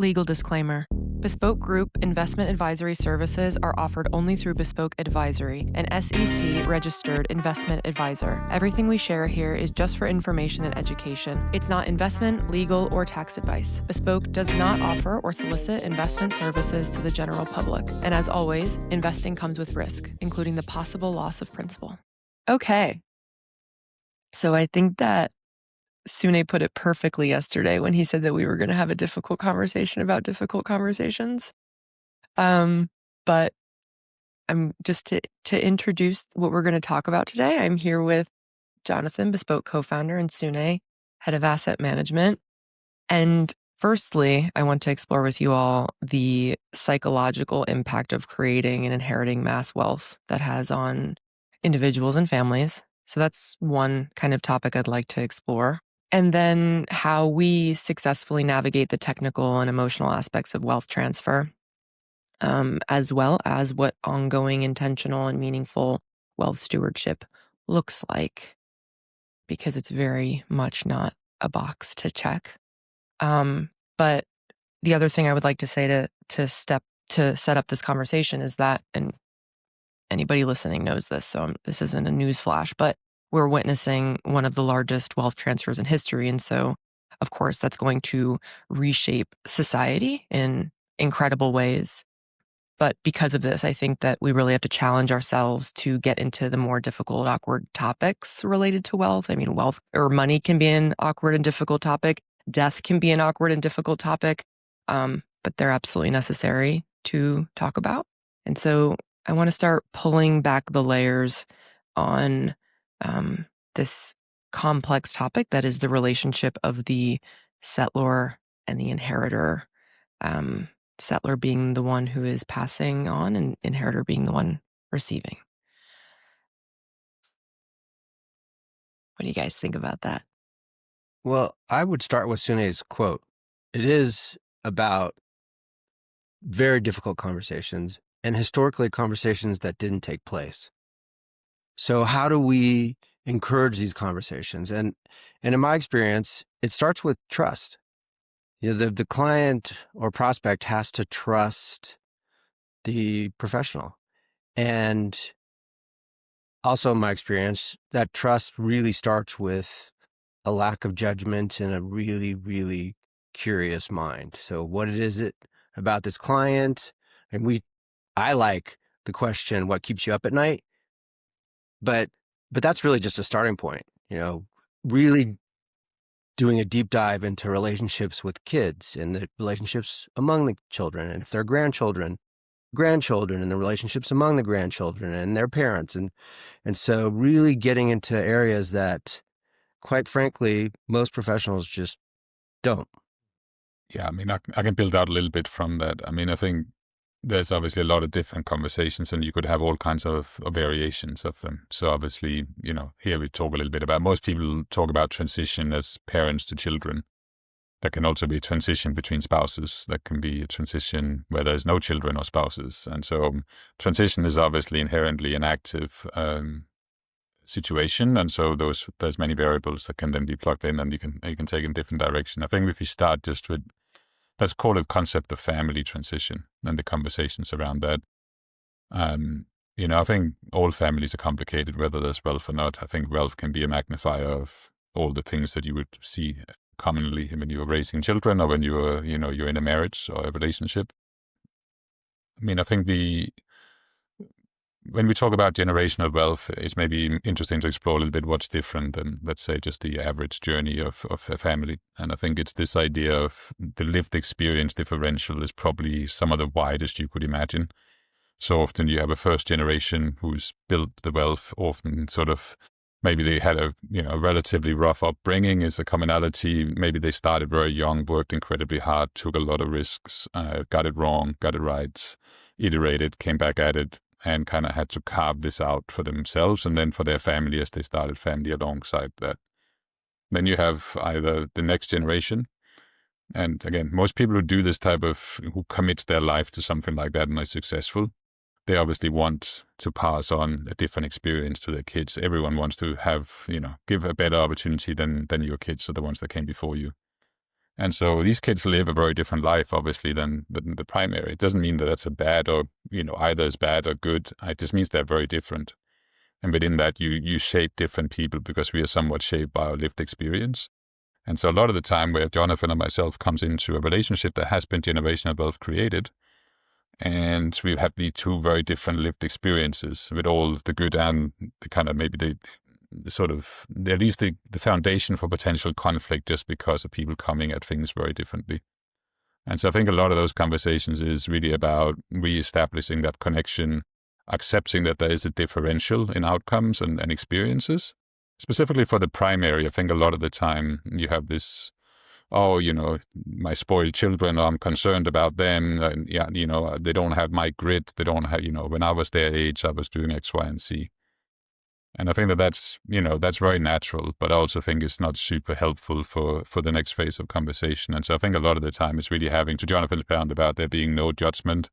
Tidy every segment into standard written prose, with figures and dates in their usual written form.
Legal disclaimer. Bespoke Group investment advisory services are offered only through Bespoke Advisory, an SEC-registered investment advisor. Everything we share here is just for information and education. It's not investment, legal, or tax advice. Bespoke does not offer or solicit investment services to the general public. And as always, investing comes with risk, including the possible loss of principal. Okay. So I think that Sune put it perfectly yesterday when he said that we were going to have a difficult conversation about difficult conversations. But I'm just to introduce what we're going to talk about today. I'm here with Jonathan, Bespoke co-founder, and Sune, head of asset management. And firstly, I want to explore with you all the psychological impact of creating and inheriting mass wealth that has on individuals and families. So that's one kind of topic I'd like to explore. And then how we successfully navigate the technical and emotional aspects of wealth transfer, as well as what ongoing, intentional, and meaningful wealth stewardship looks like, because it's very much not a box to check. But the other thing I would like to say to set up this conversation is that, and anybody listening knows this, so this isn't a news flash, but we're witnessing one of the largest wealth transfers in history. And so, of course, that's going to reshape society in incredible ways. But because of this, I think that we really have to challenge ourselves to get into the more difficult, awkward topics related to wealth. I mean, wealth or money can be an awkward and difficult topic. Death can be an awkward and difficult topic, but they're absolutely necessary to talk about. And so I want to start pulling back the layers on this complex topic that is the relationship of the settlor and the inheritor. Settlor being the one who is passing on and inheritor being the one receiving. What do you guys think about that? Well, I would start with Sune's quote. It is about very difficult conversations and historically conversations that didn't take place. So how do we encourage these conversations? And in my experience, it starts with trust. The client or prospect has to trust the professional. And also in my experience, that trust really starts with a lack of judgment and a really, really curious mind. So what is it about this client? And I like the question, what keeps you up at night? But that's really just a starting point, really doing a deep dive into relationships with kids and the relationships among the children. And if they're grandchildren and the relationships among the grandchildren and their parents. And so really getting into areas that, quite frankly, most professionals just don't. Yeah, I mean, I can build out a little bit from that. I mean, I think there's obviously a lot of different conversations and you could have all kinds of variations of them. So obviously, here we talk a little bit about, most people talk about transition as parents to children. There can also be a transition between spouses. That can be a transition where there's no children or spouses. And so transition is obviously inherently an active situation. And so there's many variables that can then be plugged in and you can take in different direction. I think if we start just with, let's call it concept of family transition and the conversations around that. I think all families are complicated, whether there's wealth or not. I think wealth can be a magnifier of all the things that you would see commonly when you're raising children or when you're in a marriage or a relationship. I mean, I think when we talk about generational wealth, it's maybe interesting to explore a little bit what's different than, let's say, just the average journey of a family. And I think it's this idea of the lived experience differential is probably some of the widest you could imagine. So often you have a first generation who's built the wealth, often sort of, maybe they had a relatively rough upbringing is a commonality. Maybe they started very young, worked incredibly hard, took a lot of risks, got it wrong, got it right, iterated, came back at it, and kind of had to carve this out for themselves and then for their family as they started family alongside that. Then you have either the next generation, and again, most people who do this who commit their life to something like that and are successful, they obviously want to pass on a different experience to their kids. Everyone wants to have, give a better opportunity than your kids or the ones that came before you. And so these kids live a very different life, obviously, than the primary. It doesn't mean that that's a bad or, either is bad or good. It just means they're very different. And within that, you shape different people because we are somewhat shaped by our lived experience. And so a lot of the time where Jonathan and myself comes into a relationship that has been generational wealth created, and we have these two very different lived experiences with all the good and the kind of maybe the sort of, at least the foundation for potential conflict just because of people coming at things very differently. And so I think a lot of those conversations is really about reestablishing that connection, accepting that there is a differential in outcomes and experiences. Specifically for the primary, I think a lot of the time you have this, my spoiled children, I'm concerned about them. They don't have my grit. They don't have, when I was their age, I was doing X, Y, and Z. And I think that's very natural, but I also think it's not super helpful for the next phase of conversation. And so I think a lot of the time it's really having, to Jonathan's point about there being no judgment,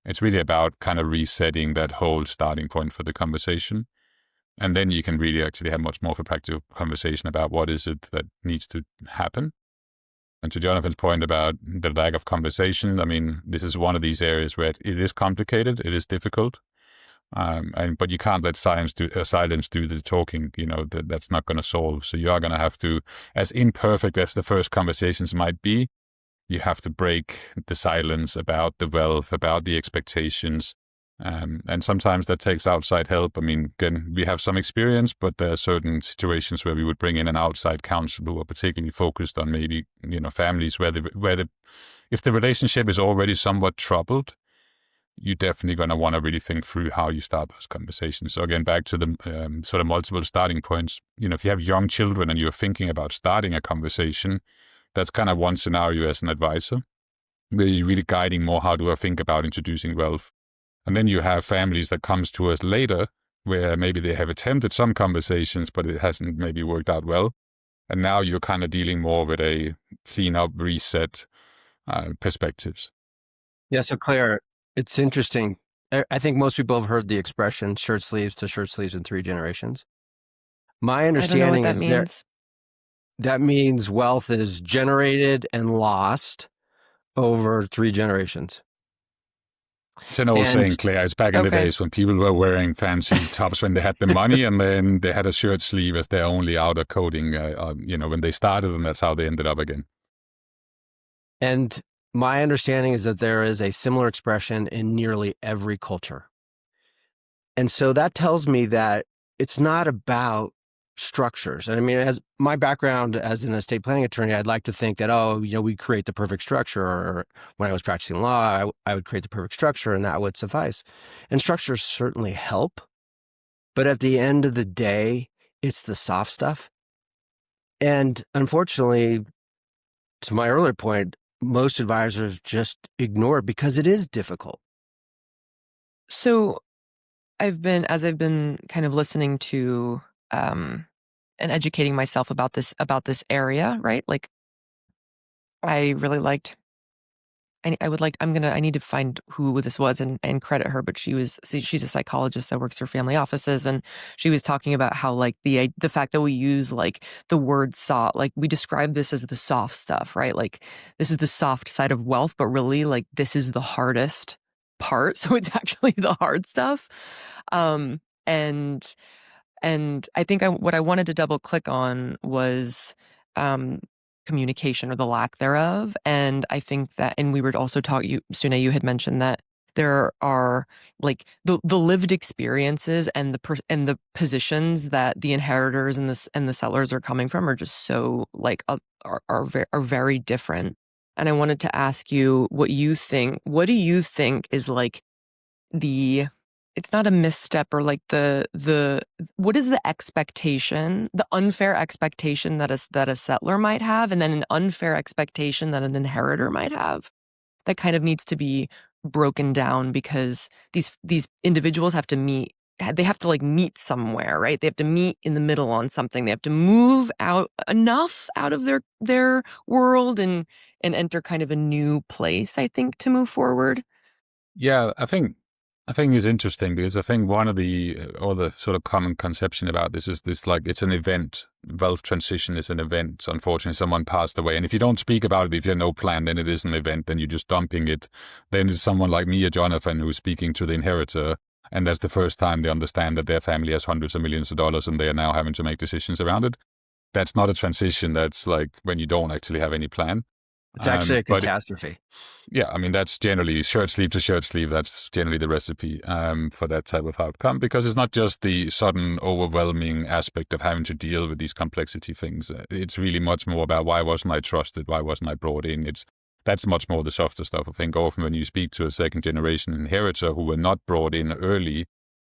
it's really about kind of resetting that whole starting point for the conversation. And then you can really actually have much more of a practical conversation about what is it that needs to happen. And to Jonathan's point about the lack of conversation, I mean, this is one of these areas where it is complicated, it is difficult. But you can't let silence do the talking. That's not going to solve. So you are going to have to, as imperfect as the first conversations might be, you have to break the silence about the wealth, about the expectations, and sometimes that takes outside help. I mean, again, we have some experience, but there are certain situations where we would bring in an outside counselor who are particularly focused on maybe families where if the relationship is already somewhat troubled, you're definitely going to want to really think through how you start those conversations. So again, back to the sort of multiple starting points, if you have young children and you're thinking about starting a conversation, that's kind of one scenario as an advisor, where you're really guiding more how do I think about introducing wealth. And then you have families that comes to us later, where maybe they have attempted some conversations, but it hasn't maybe worked out well. And now you're kind of dealing more with a clean up, reset perspectives. Yeah, so Claire, it's interesting. I think most people have heard the expression shirt sleeves to shirt sleeves in 3 generations. My understanding I don't know what that is means. that means wealth is generated and lost over 3 generations. It's an old saying, Claire. It's back in the days when people were wearing fancy tops when they had the money, and then they had a shirt sleeve as their only outer coating, when they started, and that's how they ended up again. And my understanding is that there is a similar expression in nearly every culture. And so that tells me that it's not about structures. And I mean, as my background as an estate planning attorney, I'd like to think that, we create the perfect structure. Or when I was practicing law, I would create the perfect structure and that would suffice. And structures certainly help. But at the end of the day, it's the soft stuff. And unfortunately, to my earlier point, most advisors just ignore it because it is difficult. So I've been kind of listening to and educating myself about this area, right? Like I really liked, I need to find who this was and credit her, but she's a psychologist that works for family offices, and she was talking about how like the fact that we use like the word soft, like we describe this as the soft stuff, right? Like this is the soft side of wealth, but really like this is the hardest part. So it's actually the hard stuff. And I think what I wanted to double click on was communication or the lack thereof. And I think that, and we were also talking, Sune, you had mentioned that there are like the lived experiences and the positions that the inheritors and the settlors are coming from are just so like are very different. And I wanted to ask you what you think. What do you think is like it's not a misstep or like what is the expectation, the unfair expectation that a settler might have, and then an unfair expectation that an inheritor might have that kind of needs to be broken down, because these individuals have to meet like meet somewhere, right? They have to meet in the middle on something. They have to move out enough out of their world and enter kind of a new place, I think, to move forward. Yeah, I think I think it's interesting because I think one of the other sort of common conception about this is this, like, it's an event. Wealth transition is an event. Unfortunately, someone passed away. And if you don't speak about it, if you have no plan, then it is an event, then you're just dumping it. Then it's someone like me or Jonathan who's speaking to the inheritor. And that's the first time they understand that their family has hundreds of millions of dollars and they are now having to make decisions around it. That's not a transition. That's like when you don't actually have any plan. It's actually a catastrophe. Yeah, I mean, that's generally shirt sleeve to shirt sleeve. That's generally the recipe for that type of outcome, because it's not just the sudden overwhelming aspect of having to deal with these complexity things. It's really much more about why wasn't I trusted? Why wasn't I brought in? That's much more the softer stuff. I think often when you speak to a second generation inheritor who were not brought in early,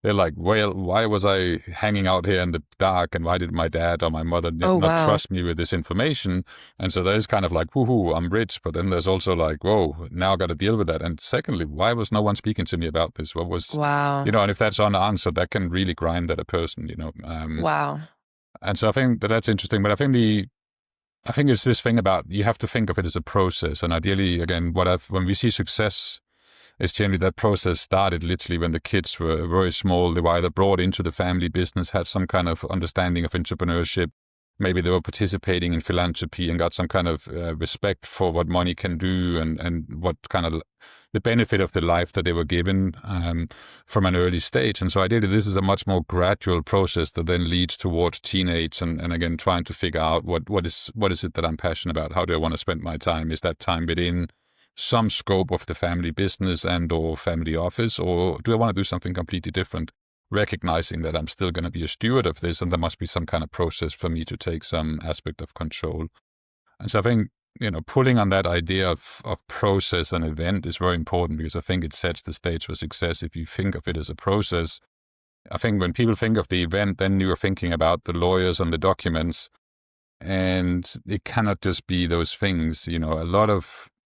they're like, well, why was I hanging out here in the dark? And why did my dad or my mother not trust me with this information? And so there's kind of like, woohoo, I'm rich. But then there's also like, whoa, now I got to deal with that. And secondly, why was no one speaking to me about this? What was, and if that's unanswered, that can really grind at a person, And so I think that's interesting. But I think it's this thing about, you have to think of it as a process. And ideally, again, when we see success, it's generally that process started literally when the kids were very small. They were either brought into the family business, had some kind of understanding of entrepreneurship. Maybe they were participating in philanthropy and got some kind of respect for what money can do and what kind of the benefit of the life that they were given from an early stage. And so ideally, this is a much more gradual process that then leads towards teenage and again, trying to figure out what is it that I'm passionate about? How do I want to spend my time? Is that time within some scope of the family business and or family office, or do I want to do something completely different, recognizing that I'm still going to be a steward of this and there must be some kind of process for me to take some aspect of control. And so I think, pulling on that idea of process and event is very important, because I think it sets the stage for success. If you think of it as a process, I think when people think of the event, then you're thinking about the lawyers and the documents, and it cannot just be those things.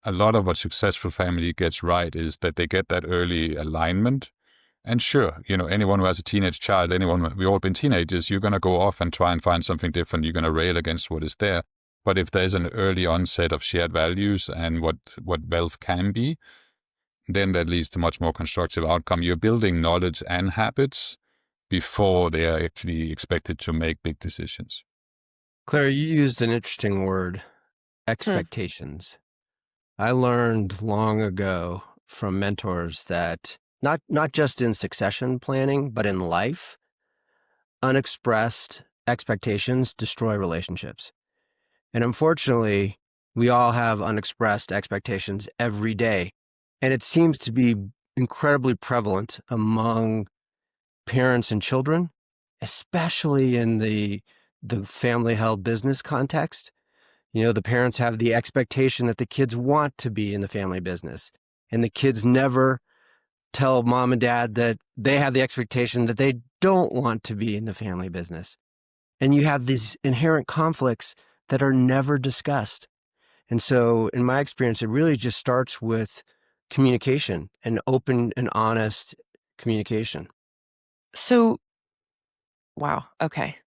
A lot of what successful family gets right is that they get that early alignment. And sure, anyone who has a teenage child, we've all been teenagers, you're going to go off and try and find something different. You're going to rail against what is there. But if there's an early onset of shared values and what wealth can be, then that leads to much more constructive outcome. You're building knowledge and habits before they are actually expected to make big decisions. Claire, you used an interesting word, expectations. I learned long ago from mentors that not just in succession planning, but in life, unexpressed expectations destroy relationships. And unfortunately, we all have unexpressed expectations every day. And it seems to be incredibly prevalent among parents and children, especially in the family-held business context. The parents have the expectation that the kids want to be in the family business, and the kids never tell mom and dad that they have the expectation that they don't want to be in the family business. And you have these inherent conflicts that are never discussed. And so in my experience, it really just starts with communication and open and honest communication. So, wow. Okay.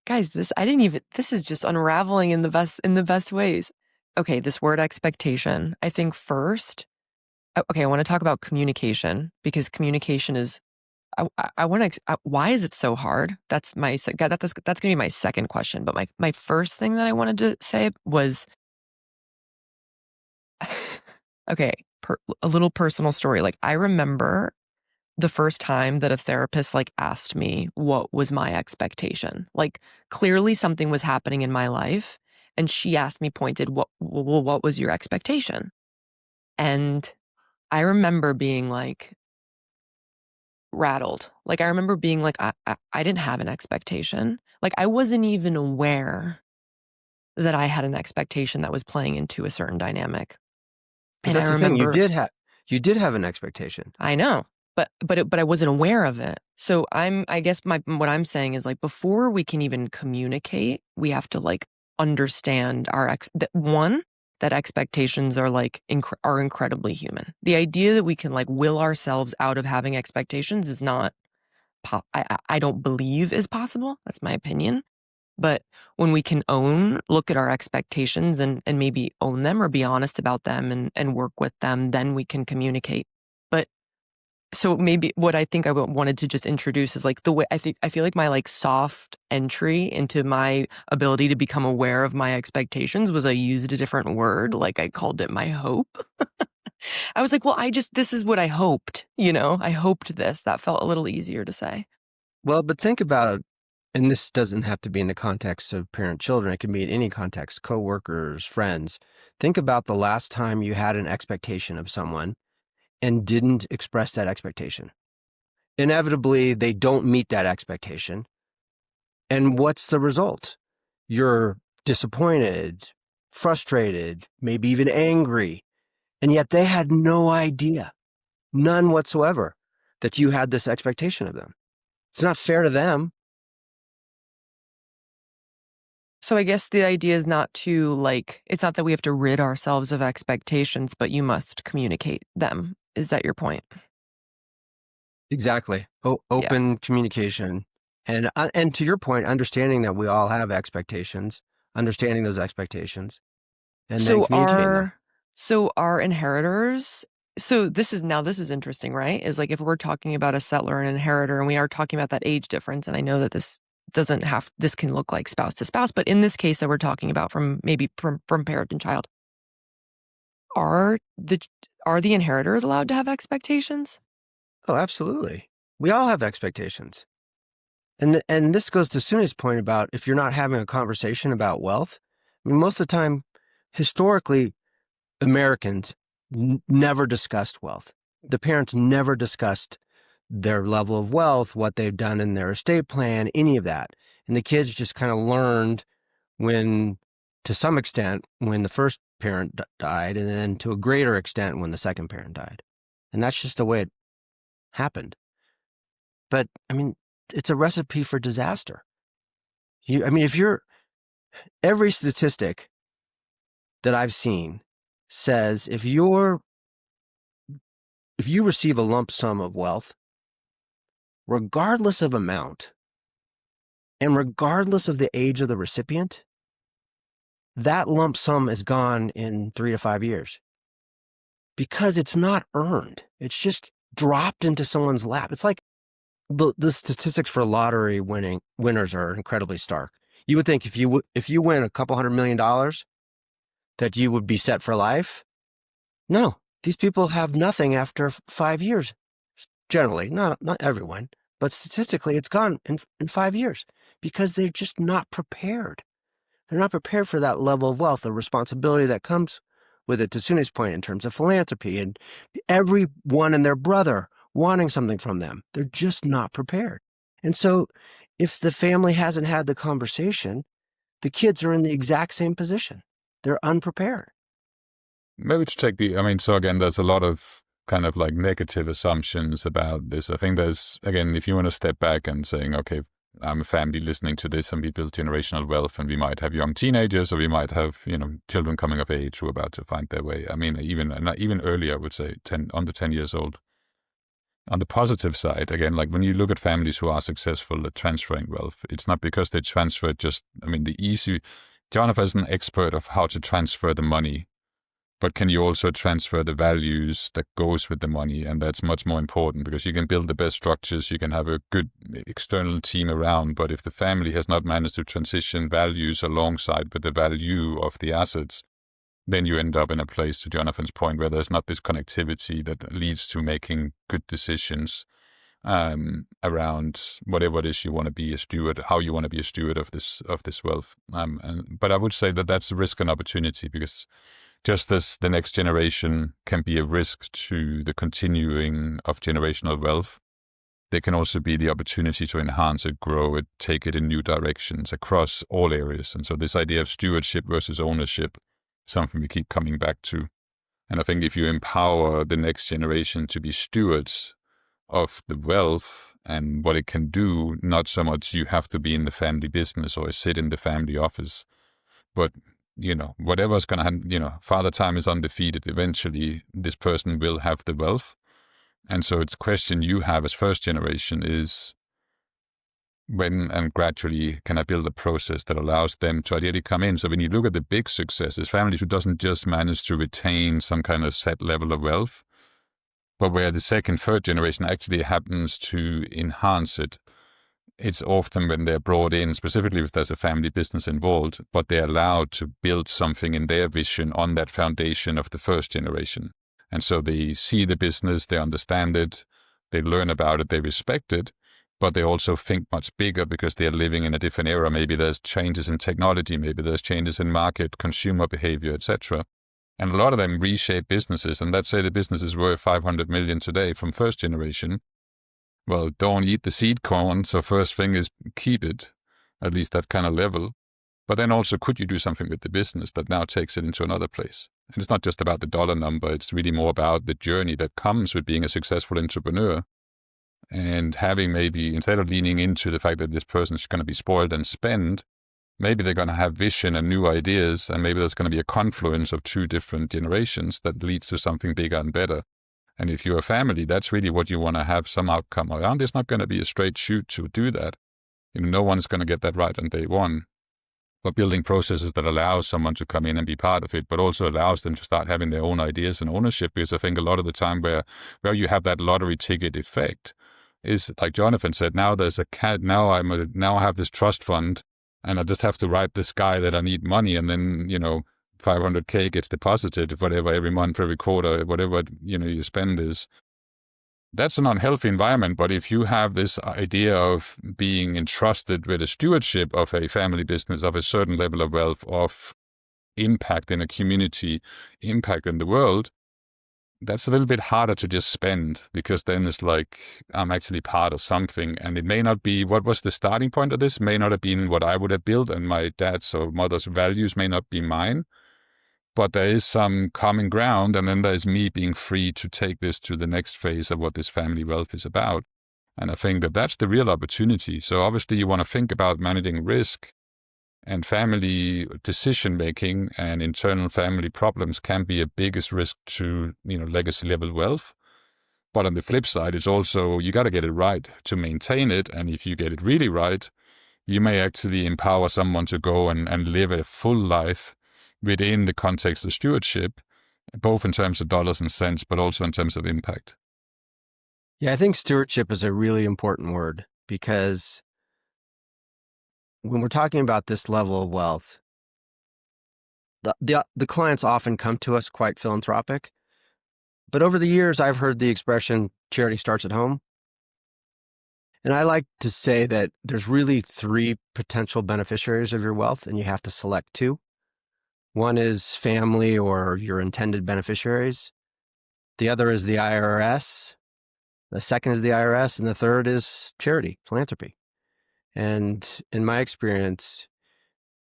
Guys, this is just unraveling in the best ways. Okay, this word expectation. I think first, I want to talk about communication, because communication is, why is it so hard? That's going to be my second question. But my first thing that I wanted to say was, okay, a little personal story. Like, I remember the first time that a therapist asked me what was my expectation. Like, clearly something was happening in my life, and she asked me pointed, what was your expectation? And I remember being rattled. I remember being I didn't have an expectation. I wasn't even aware that I had an expectation that was playing into a certain dynamic. But that's the thing, you did have an expectation. I know. But I wasn't aware of it. So I guess what I'm saying is before we can even communicate, we have to understand that expectations are incredibly human. The idea that we can will ourselves out of having expectations is not, I don't believe is possible. That's my opinion. But when we can look at our expectations and maybe own them or be honest about them and work with them, then we can communicate. But So maybe what I think I wanted to just introduce is like the way I feel like my like soft entry into my ability to become aware of my expectations was I used a different word. Like I called it my hope. I was like, well, this is what I hoped, I hoped this. That felt a little easier to say. Well, but think about, and this doesn't have to be in the context of parent-children. It can be in any context, coworkers, friends. Think about the last time you had an expectation of someone and didn't express that expectation. Inevitably, they don't meet that expectation. And what's the result? You're disappointed, frustrated, maybe even angry. And yet they had no idea, none whatsoever, that you had this expectation of them. It's not fair to them. So I guess the idea is not to it's not that we have to rid ourselves of expectations, but you must communicate them. Is that your point? Exactly. Open communication. And to your point, understanding that we all have expectations, understanding those expectations, and then communicating them. So our inheritors, so this is interesting, right? Is like if we're talking about a settlor and inheritor, and we are talking about that age difference, and I know that this can look like spouse to spouse, but in this case that we're talking about from parent and child, are the inheritors allowed to have expectations? Oh, absolutely. We all have expectations. And this goes to Sune's point about if you're not having a conversation about wealth. I mean, most of the time, historically, Americans never discussed wealth. The parents never discussed their level of wealth, what they've done in their estate plan, any of that. And the kids just kind of learned to some extent, when the first parent died, and then to a greater extent when the second parent died. And that's just the way it happened. But, I mean, it's a recipe for disaster. Every statistic that I've seen says if you receive a lump sum of wealth, regardless of amount, and regardless of the age of the recipient, that lump sum is gone in 3 to 5 years. Because it's not earned. It's just dropped into someone's lap. It's like the statistics for lottery winners are incredibly stark. You would think if you win a couple $100 million that you would be set for life. No, these people have nothing after 5 years. Generally, not everyone, but statistically, it's gone in 5 years because they're just not prepared. They're not prepared for that level of wealth, the responsibility that comes with it, to Sune's point, in terms of philanthropy and everyone and their brother wanting something from them. They're just not prepared. And so if the family hasn't had the conversation, the kids are in the exact same position. They're unprepared. Maybe to take so again, there's a lot of kind of like negative assumptions about this. I think there's, again, if you want to step back and saying, okay, I'm a family listening to this and we build generational wealth and we might have young teenagers or we might have, children coming of age who are about to find their way. I mean, even earlier, I would say under 10 years old. On the positive side, again, like when you look at families who are successful at transferring wealth, it's not because they transfer Jonathan is an expert of how to transfer the money, but can you also transfer the values that goes with the money? And that's much more important because you can build the best structures, you can have a good external team around, but if the family has not managed to transition values alongside with the value of the assets, then you end up in a place, to Jonathan's point, where there's not this connectivity that leads to making good decisions around whatever it is you want to be a steward, how you want to be a steward of this wealth. But I would say that that's a risk and opportunity, because just as the next generation can be a risk to the continuing of generational wealth, they can also be the opportunity to enhance it, grow it, take it in new directions across all areas. And so this idea of stewardship versus ownership, something we keep coming back to. And I think if you empower the next generation to be stewards of the wealth and what it can do, not so much you have to be in the family business or sit in the family office, but, whatever's going to happen, Father Time is undefeated. Eventually, this person will have the wealth. And so it's a question you have as first generation is, when and gradually can I build a process that allows them to ideally come in? So when you look at the big successes, families who doesn't just manage to retain some kind of set level of wealth, but where the second, third generation actually happens to enhance it. It's often when they're brought in, specifically if there's a family business involved, but they're allowed to build something in their vision on that foundation of the first generation. And so they see the business, they understand it, they learn about it, they respect it, but they also think much bigger because they're living in a different era. Maybe there's changes in technology, maybe there's changes in market, consumer behavior, etc. And a lot of them reshape businesses. And let's say the business is worth 500 million today from first generation. Well, don't eat the seed corn. So first thing is keep it, at least that kind of level. But then also, could you do something with the business that now takes it into another place? And it's not just about the dollar number. It's really more about the journey that comes with being a successful entrepreneur. And having maybe, instead of leaning into the fact that this person is going to be spoiled and spend, maybe they're going to have vision and new ideas. And maybe there's going to be a confluence of two different generations that leads to something bigger and better. And if you're a family, that's really what you want to have some outcome around. It's not going to be a straight shoot to do that. No one's going to get that right on day one. But building processes that allow someone to come in and be part of it, but also allows them to start having their own ideas and ownership. Because I think a lot of the time where you have that lottery ticket effect is, like Jonathan said, now there's a cat, now I have this trust fund and I just have to write this guy that I need money, and then, 500K gets deposited, whatever, every month, every quarter, whatever, you spend is. That's an unhealthy environment. But if you have this idea of being entrusted with a stewardship of a family business, of a certain level of wealth, of impact in a community, impact in the world, that's a little bit harder to just spend, because then it's like, I'm actually part of something. And it may not be, what was the starting point of this? May not have been what I would have built, and my dad's or mother's values may not be mine. But there is some common ground, and then there's me being free to take this to the next phase of what this family wealth is about. And I think that that's the real opportunity. So obviously you want to think about managing risk, and family decision-making and internal family problems can be a biggest risk to, legacy level wealth. But on the flip side, it's also, you got to get it right to maintain it. And if you get it really right, you may actually empower someone to go and live a full life within the context of stewardship, both in terms of dollars and cents, but also in terms of impact. Yeah, I think stewardship is a really important word, because when we're talking about this level of wealth, the clients often come to us quite philanthropic. But over the years, I've heard the expression, charity starts at home. And I like to say that there's really three potential beneficiaries of your wealth, and you have to select two. One is family or your intended beneficiaries. The other is the IRS. The second is the IRS. And the third is charity, philanthropy. And in my experience,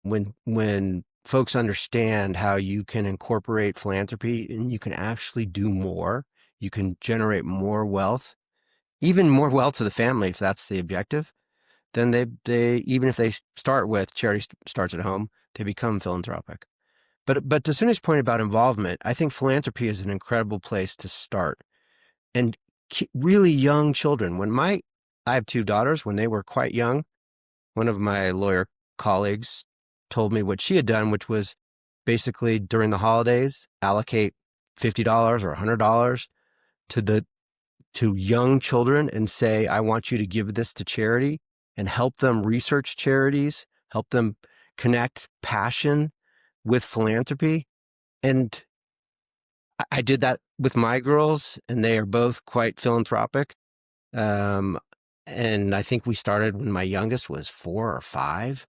when folks understand how you can incorporate philanthropy and you can actually do more, you can generate more wealth, even more wealth to the family if that's the objective, then they even if they start with charity starts at home, they become philanthropic. But to Sune's point about involvement, I think philanthropy is an incredible place to start. And really young children, I have two daughters. When they were quite young, one of my lawyer colleagues told me what she had done, which was basically during the holidays, allocate $50 or $100 to young children and say, I want you to give this to charity, and help them research charities, help them connect passion with philanthropy. And I did that with my girls, and they are both quite philanthropic. And I think we started when my youngest was 4 or 5.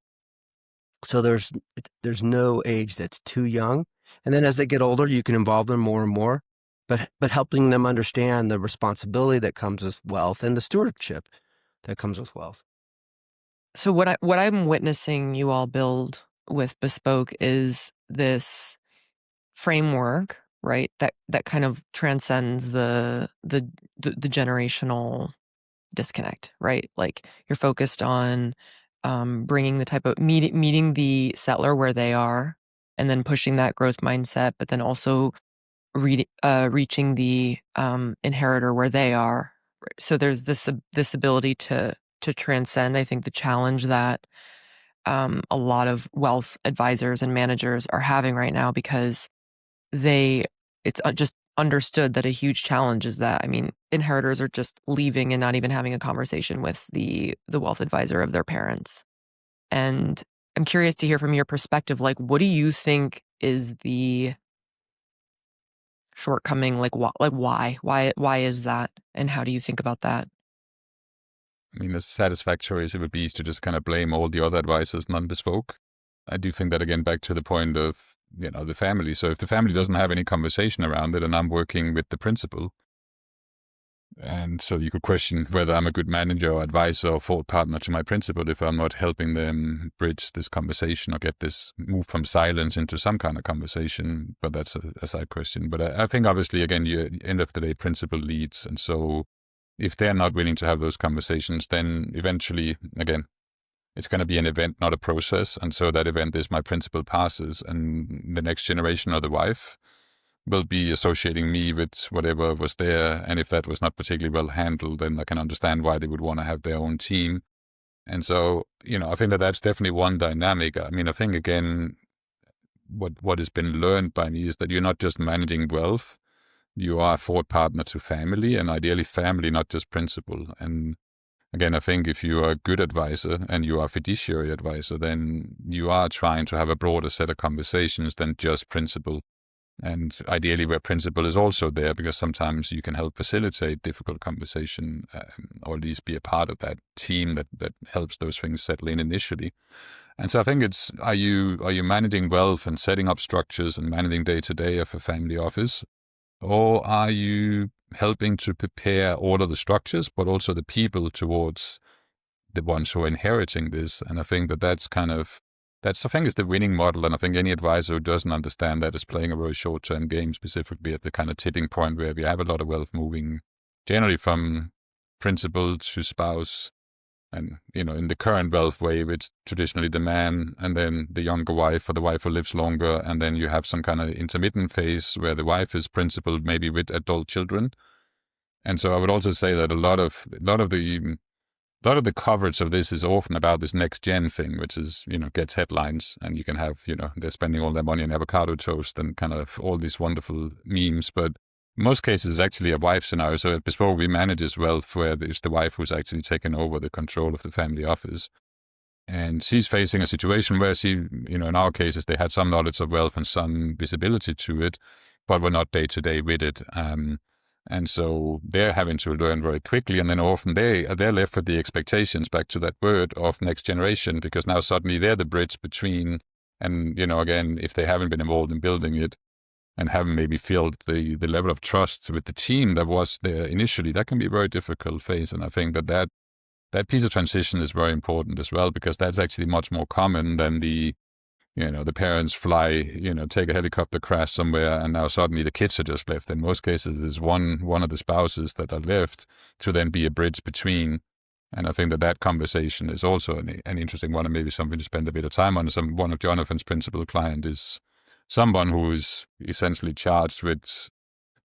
So there's no age that's too young. And then as they get older, you can involve them more and more, but helping them understand the responsibility that comes with wealth and the stewardship that comes with wealth. So what I'm witnessing you all build with Bespoke is this framework, right? That kind of transcends the generational disconnect, right? Like, you're focused on bringing the type of meeting the settler where they are, and then pushing that growth mindset, but then also reaching the inheritor where they are. So there's this ability to transcend, I think, the challenge that a lot of wealth advisors and managers are having right now, because it's just understood that a huge challenge is that, I mean, inheritors are just leaving and not even having a conversation with the wealth advisor of their parents. And I'm curious to hear from your perspective, like, what do you think is the shortcoming? Like, why is that? And how do you think about that? I mean, as satisfactory as it would be to just kind of blame all the other advisors, non-bespoke, I do think that, again, back to the point of, the family. So if the family doesn't have any conversation around it and I'm working with the principal, and so you could question whether I'm a good manager or advisor or thought partner to my principal if I'm not helping them bridge this conversation or get this move from silence into some kind of conversation. But that's a side question. But I think, obviously, again, end of the day, principal leads. And so if they're not willing to have those conversations, then eventually, again, it's going to be an event, not a process. And so that event is my principal passes, and the next generation or the wife will be associating me with whatever was there. And if that was not particularly well handled, then I can understand why they would want to have their own team. And so, I think that that's definitely one dynamic. I mean, I think, again, what has been learned by me is that you're not just managing wealth, you are a thought partner to family, and ideally family, not just principal. And again, I think if you are a good advisor and you are a fiduciary advisor, then you are trying to have a broader set of conversations than just principal. And ideally where principal is also there, because sometimes you can help facilitate difficult conversation, or at least be a part of that team that helps those things settle in initially. And so I think it's, are you managing wealth and setting up structures and managing day-to-day of a family office? Or are you helping to prepare all of the structures, but also the people towards the ones who are inheriting this? And I think that's I think is the winning model. And I think any advisor who doesn't understand that is playing a very short-term game, specifically at the kind of tipping point where we have a lot of wealth moving generally from principal to spouse. And, in the current wealth wave, it's traditionally the man and then the younger wife, or the wife who lives longer. And then you have some kind of intermittent phase where the wife is principal, maybe with adult children. And so I would also say that a lot of the coverage of this is often about this next gen thing, which is, gets headlines, and you can have, they're spending all their money on avocado toast and kind of all these wonderful memes. But in most cases, it's actually a wife scenario. So at Bespoke, we manage wealth where it's the wife who's actually taken over the control of the family office. And she's facing a situation where she, in our cases, they had some knowledge of wealth and some visibility to it, but were not day to day with it. And so they're having to learn very quickly. And then often they're left with the expectations, back to that word, of next generation, because now suddenly they're the bridge between, and, again, if they haven't been involved in building it and haven't maybe felt the level of trust with the team that was there initially, that can be a very difficult phase. And I think that piece of transition is very important as well, because that's actually much more common than the parents fly, take a helicopter crash somewhere, and now suddenly the kids are just left. In most cases, it's one of the spouses that are left to then be a bridge between. And I think that conversation is also an interesting one, and maybe something to spend a bit of time on. One of Jonathan's principal client is someone who is essentially charged with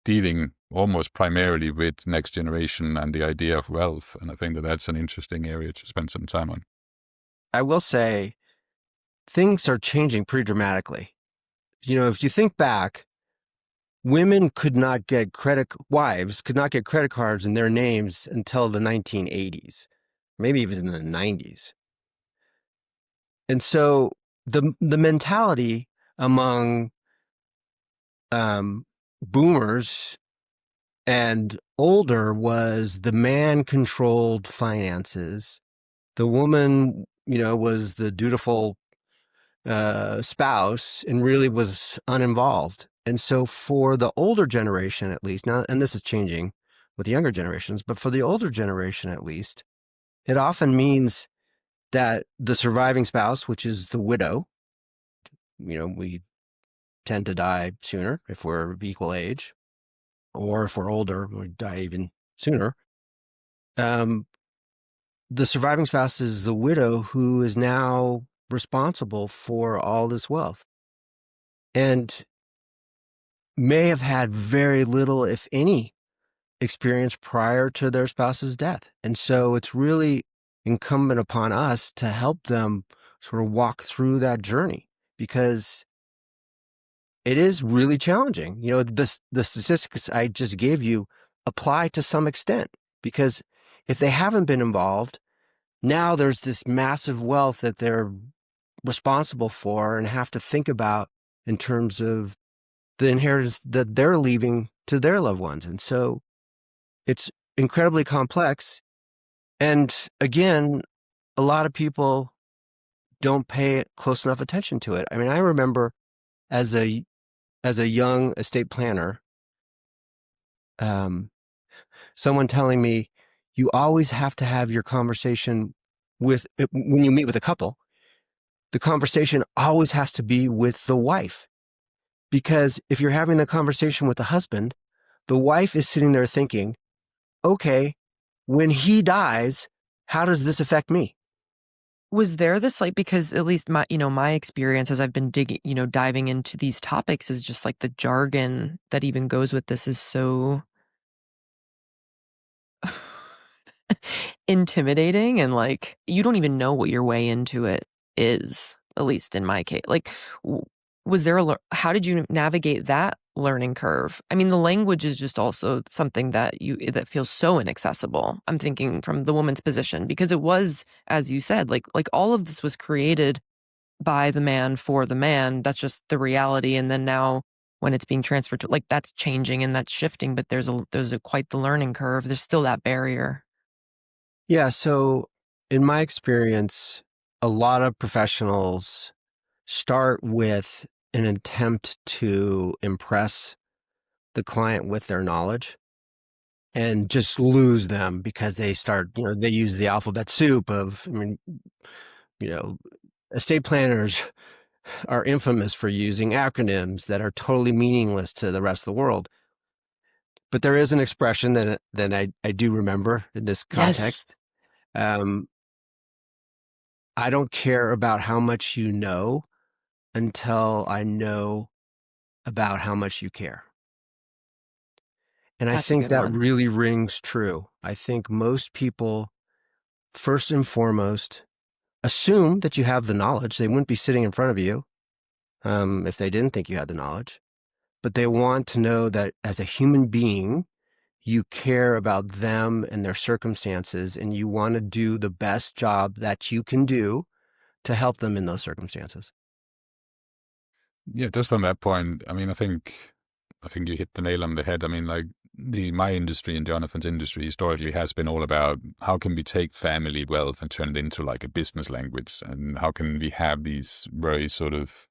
dealing almost primarily with next generation and the idea of wealth. And I think that's an interesting area to spend some time on. I will say, things are changing pretty dramatically. If you think back, wives could not get credit cards in their names until the 1980s, maybe even in the 90s. And so the mentality among boomers and older was the man controlled finances. The woman, was the dutiful spouse and really was uninvolved. And so for the older generation, at least now, and this is changing with the younger generations, but for the older generation, at least, it often means that the surviving spouse, which is the widow, we tend to die sooner if we're of equal age, or if we're older, we die even sooner. The surviving spouse is the widow who is now responsible for all this wealth and may have had very little, if any, experience prior to their spouse's death. And so it's really incumbent upon us to help them sort of walk through that journey, because it is really challenging. The statistics I just gave you apply to some extent, because if they haven't been involved, now there's this massive wealth that they're responsible for and have to think about in terms of the inheritance that they're leaving to their loved ones. And so it's incredibly complex. And again, a lot of people don't pay close enough attention to it. I mean, I remember as a young estate planner, someone telling me, you always have to have your conversation when you meet with a couple, the conversation always has to be with the wife. Because if you're having the conversation with the husband, the wife is sitting there thinking, okay, when he dies, how does this affect me? Was there this, like, because at least my experience as I've been diving into these topics is just like the jargon that even goes with this is so intimidating, and like you don't even know what your way into it is, at least in my case. Like, was there how did you navigate that learning curve? I mean, the language is just also something that feels so inaccessible. I'm thinking from the woman's position, because it was, as you said, like all of this was created by the man for the man. That's just the reality. And then now when it's being transferred to, like, that's changing and that's shifting, but there's quite the learning curve. There's still that barrier. Yeah. So in my experience, a lot of professionals start with an attempt to impress the client with their knowledge and just lose them because they start, they use the alphabet soup of, estate planners are infamous for using acronyms that are totally meaningless to the rest of the world. But there is an expression that I do remember in this context. Yes. I don't care about how much you know until I know about how much you care. And I think that really rings true. I think most people, first and foremost, assume that you have the knowledge. They wouldn't be sitting in front of you if they didn't think you had the knowledge. But they want to know that as a human being, you care about them and their circumstances, and you want to do the best job that you can do to help them in those circumstances. Yeah, just on that point, I mean, I think you hit the nail on the head. I mean, like my industry and Jonathan's industry historically has been all about how can we take family wealth and turn it into like a business language, and how can we have these very sort of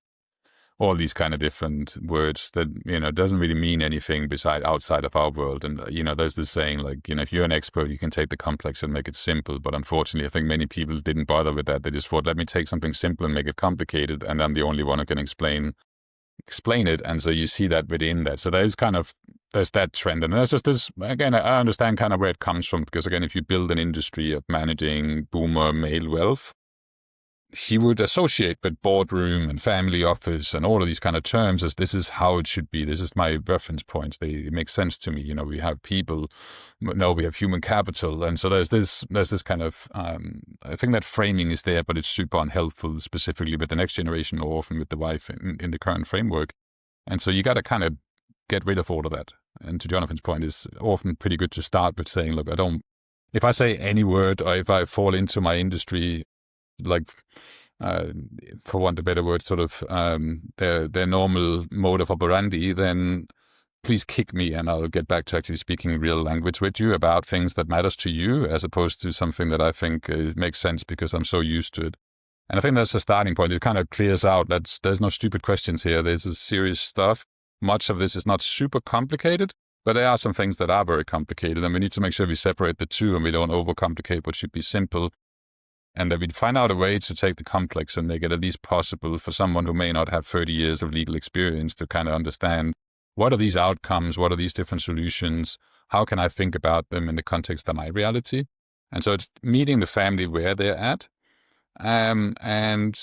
all these kind of different words that, doesn't really mean anything outside of our world. And, there's this saying like, if you're an expert, you can take the complex and make it simple. But unfortunately, I think many people didn't bother with that. They just thought, let me take something simple and make it complicated. And I'm the only one who can explain it. And so you see that within that. So there's that trend. And there's just this, again, I understand kind of where it comes from, because again, if you build an industry of managing boomer male wealth, he would associate with boardroom and family office and all of these kind of terms as this is how it should be. This is my reference points. They make sense to me. We have people, we have human capital. And so there's this kind of, I think that framing is there, but it's super unhelpful, specifically with the next generation or often with the wife in the current framework. And so you got to kind of get rid of all of that. And to Jonathan's point, it's often pretty good to start with saying, look, if I say any word or if I fall into my industry, like, for want of a better word, sort of their normal mode of operandi, then please kick me and I'll get back to actually speaking real language with you about things that matters to you, as opposed to something that I think makes sense because I'm so used to it. And I think that's the starting point. It kind of clears out that there's no stupid questions here. There's serious stuff. Much of this is not super complicated, but there are some things that are very complicated, and we need to make sure we separate the two and we don't overcomplicate what should be simple. And that we'd find out a way to take the complex and make it at least possible for someone who may not have 30 years of legal experience to kind of understand, what are these outcomes? What are these different solutions? How can I think about them in the context of my reality? And so it's meeting the family where they're at. And,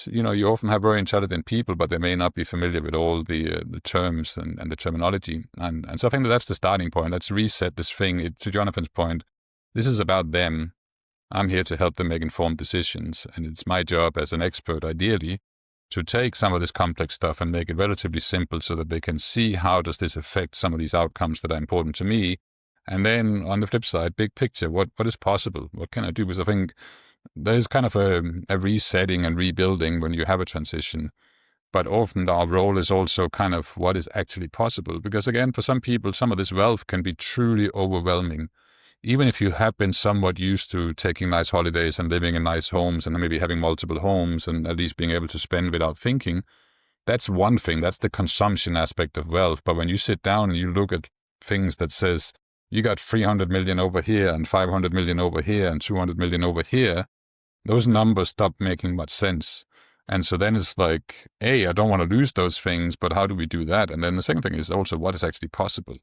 you often have very intelligent people, but they may not be familiar with all the terms and the terminology. And so I think that's the starting point. Let's reset this thing. To Jonathan's point, this is about them. I'm here to help them make informed decisions, and it's my job as an expert, ideally, to take some of this complex stuff and make it relatively simple so that they can see how does this affect some of these outcomes that are important to me. And then on the flip side, big picture, what is possible? What can I do? Because I think there's kind of a resetting and rebuilding when you have a transition. But often our role is also kind of what is actually possible. Because again, for some people, some of this wealth can be truly overwhelming. Even if you have been somewhat used to taking nice holidays and living in nice homes and maybe having multiple homes and at least being able to spend without thinking, that's one thing. That's the consumption aspect of wealth. But when you sit down and you look at things that says, you got 300 million over here and 500 million over here and 200 million over here, those numbers stop making much sense. And so then it's like, I don't want to lose those things, but how do we do that? And then the second thing is also what is actually possible?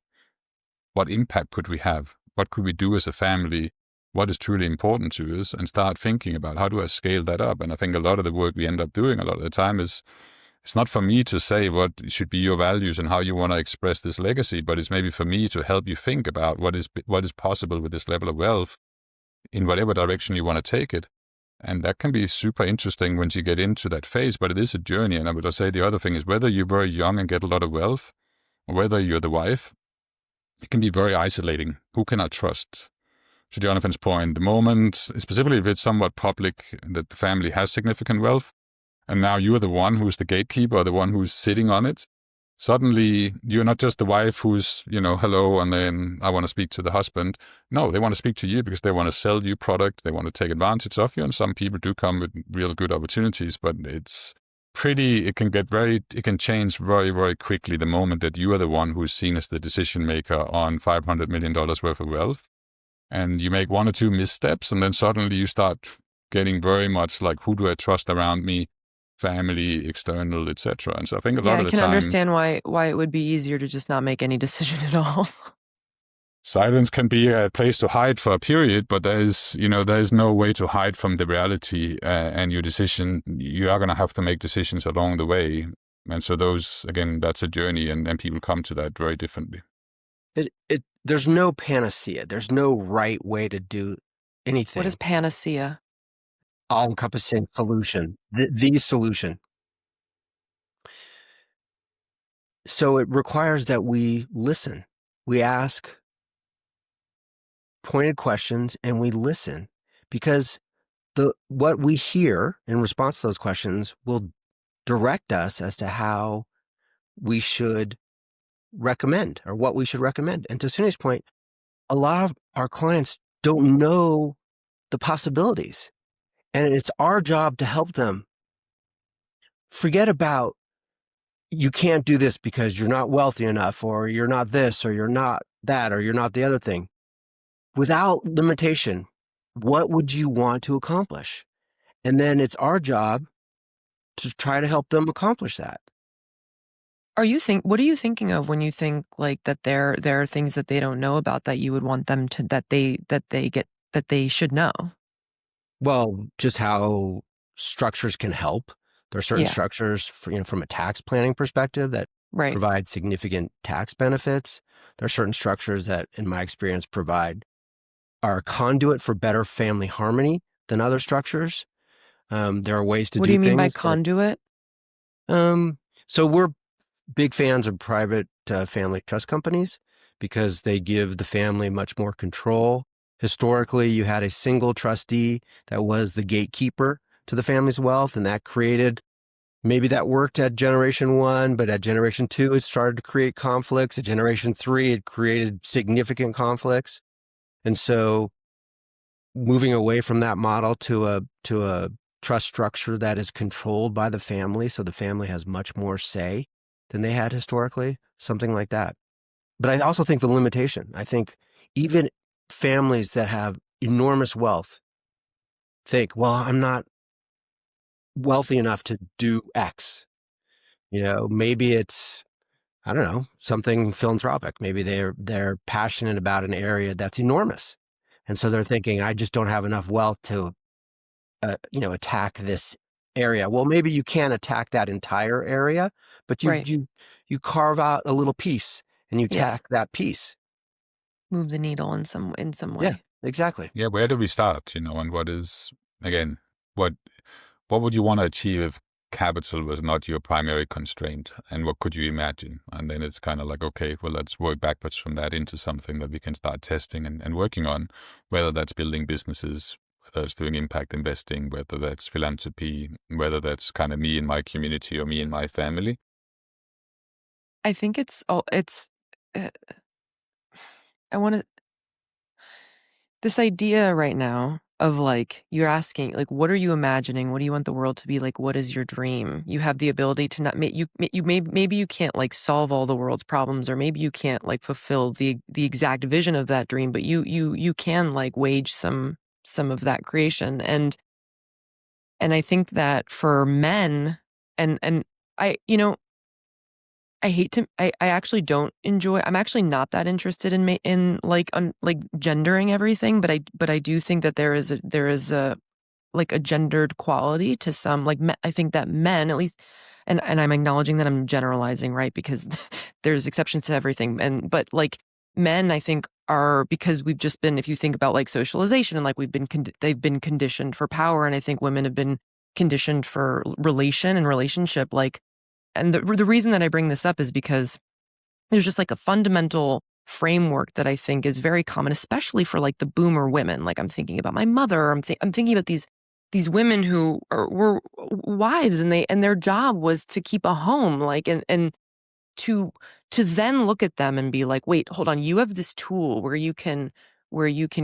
What impact could we have? What could we do as a family? What is truly important to us? And start thinking about how do I scale that up? And I think a lot of the work we end up doing a lot of the time is, it's not for me to say what should be your values and how you want to express this legacy, but it's maybe for me to help you think about what is possible with this level of wealth in whatever direction you want to take it. And that can be super interesting once you get into that phase, but it is a journey. And I would say the other thing is whether you're very young and get a lot of wealth, or whether you're the wife, it can be very isolating. Who can I trust? To Jonathan's point, the moment, specifically if it's somewhat public, that the family has significant wealth, and now you're the one who's the gatekeeper, the one who's sitting on it, suddenly you're not just the wife who's, hello, and then I want to speak to the husband. No, they want to speak to you because they want to sell you product, they want to take advantage of you, and some people do come with real good opportunities, but it can change very, very quickly the moment that you are the one who's seen as the decision maker on $500 million worth of wealth. And you make one or two missteps, and then suddenly you start getting very much like, who do I trust around me? Family, external, etc. And so I think a lot of the time, I can understand why it would be easier to just not make any decision at all. Silence can be a place to hide for a period, but there is no way to hide from the reality and your decision. You are going to have to make decisions along the way. And so that's a journey, and people come to that very differently. There's no panacea. There's no right way to do anything. What is panacea? All-encompassing solution, the solution. So it requires that we listen. We ask pointed questions and we listen, because what we hear in response to those questions will direct us as to how we should recommend or what we should recommend. And to Sune's point, a lot of our clients don't know the possibilities. And it's our job to help them. Forget about, you can't do this because you're not wealthy enough, or you're not this, or you're not that, or you're not the other thing. Without limitation, what would you want to accomplish? And then it's our job to try to help them accomplish that. What are you thinking of when you think like that there are things that they don't know about that you would want them to, that they should know? Well, just how structures can help. There are certain structures from a tax planning perspective that provide significant tax benefits. There are certain structures that, in my experience, are a conduit for better family harmony than other structures. There are ways to do things. What do you mean by conduit? So we're big fans of private family trust companies because they give the family much more control. Historically, you had a single trustee that was the gatekeeper to the family's wealth, and maybe that worked at generation 1, but at generation 2, it started to create conflicts. At generation 3, it created significant conflicts. And so moving away from that model to a trust structure that is controlled by the family, so the family has much more say than they had historically, something like that. But I also think the limitation, I think even families that have enormous wealth think, well, I'm not wealthy enough to do X. Maybe it's, I don't know, something philanthropic. Maybe they're passionate about an area that's enormous. And so they're thinking, I just don't have enough wealth to, attack this area. Well, maybe you can't attack that entire area, but you carve out a little piece and you attack that piece. Move the needle in some way. Yeah, exactly. Yeah, where do we start? And what is, again, what would you want to achieve if capital was not your primary constraint, and what could you imagine? And then it's kind of like, okay, well, let's work backwards from that into something that we can start testing and working on, whether that's building businesses, whether it's doing impact investing, whether that's philanthropy, whether that's kind of me and my community or me and my family. I think uh, I want to, this idea right now of like, you're asking, like, what are you imagining? What do you want the world to be like? What is your dream? You have the ability to not maybe you can't like solve all the world's problems, or maybe you can't like fulfill the exact vision of that dream, but you can like wage some of that creation. And I think that for men, and I, you know, I hate to. I actually don't enjoy. I'm actually not that interested in like like gendering everything, but I do think that there is a like a gendered quality to some. Like I think that men, at least, and I'm acknowledging that I'm generalizing, right? Because there's exceptions to everything, but like men, I think are, because we've just been. If you think about like socialization and like they've been conditioned for power, and I think women have been conditioned for relationship, like. And the reason that I bring this up is because there's just like a fundamental framework that I think is very common, especially for like the boomer women. Like I'm thinking about my mother. I'm thinking about these women who were wives, and their job was to keep a home, like and to then look at them and be like, wait, hold on, you have this tool where you can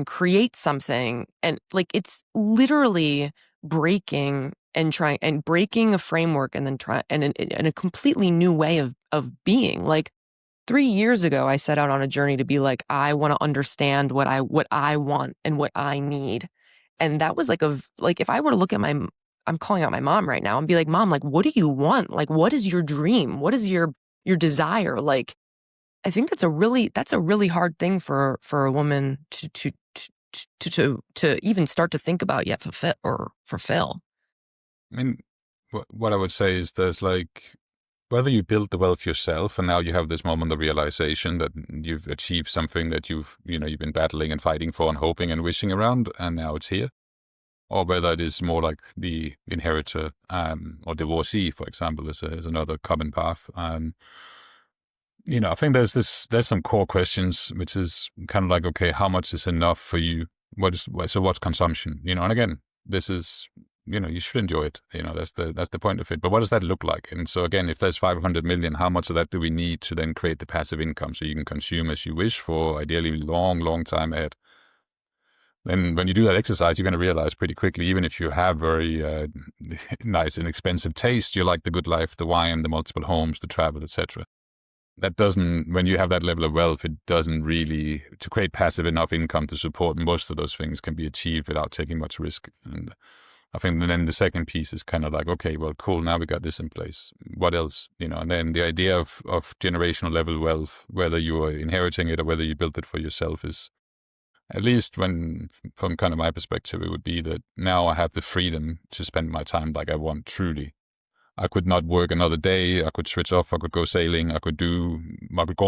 create something, and like it's literally breaking a framework, and then try and in a completely new way of being. Like 3 years ago, I set out on a journey to be like, I want to understand what I want and what I need. And that was like if I were to look at I'm calling out my mom right now and be like, Mom, like, what do you want? Like, what is your dream? What is your desire? Like, I think that's a really hard thing for a woman to even start to think about yet fulfill. I mean, what I would say is there's like, whether you build the wealth yourself and now you have this moment of realization that you've achieved something that you've been battling and fighting for and hoping and wishing around, and now it's here, or whether it is more like the inheritor or divorcee, for example, is another common path. I think there's some core questions, which is kind of like, okay, how much is enough for you? What's consumption? And again, this is, you should enjoy it. That's the point of it. But what does that look like? And so again, if there's 500 million, how much of that do we need to then create the passive income so you can consume as you wish for ideally long time ahead? Then when you do that exercise, you're going to realize pretty quickly, even if you have very nice and expensive taste, you like the good life, the wine, the multiple homes, the travel, etc. That doesn't, when you have that level of wealth, it doesn't really, to create passive enough income to support most of those things can be achieved without taking much risk. And I think then the second piece is kind of like, okay, well, cool, now we got this in place. What else? And then the idea of generational level wealth, whether you are inheriting it or whether you built it for yourself, is, at least from kind of my perspective, it would be that now I have the freedom to spend my time like I want, truly. I could not work another day. I could switch off. I could go sailing. I could go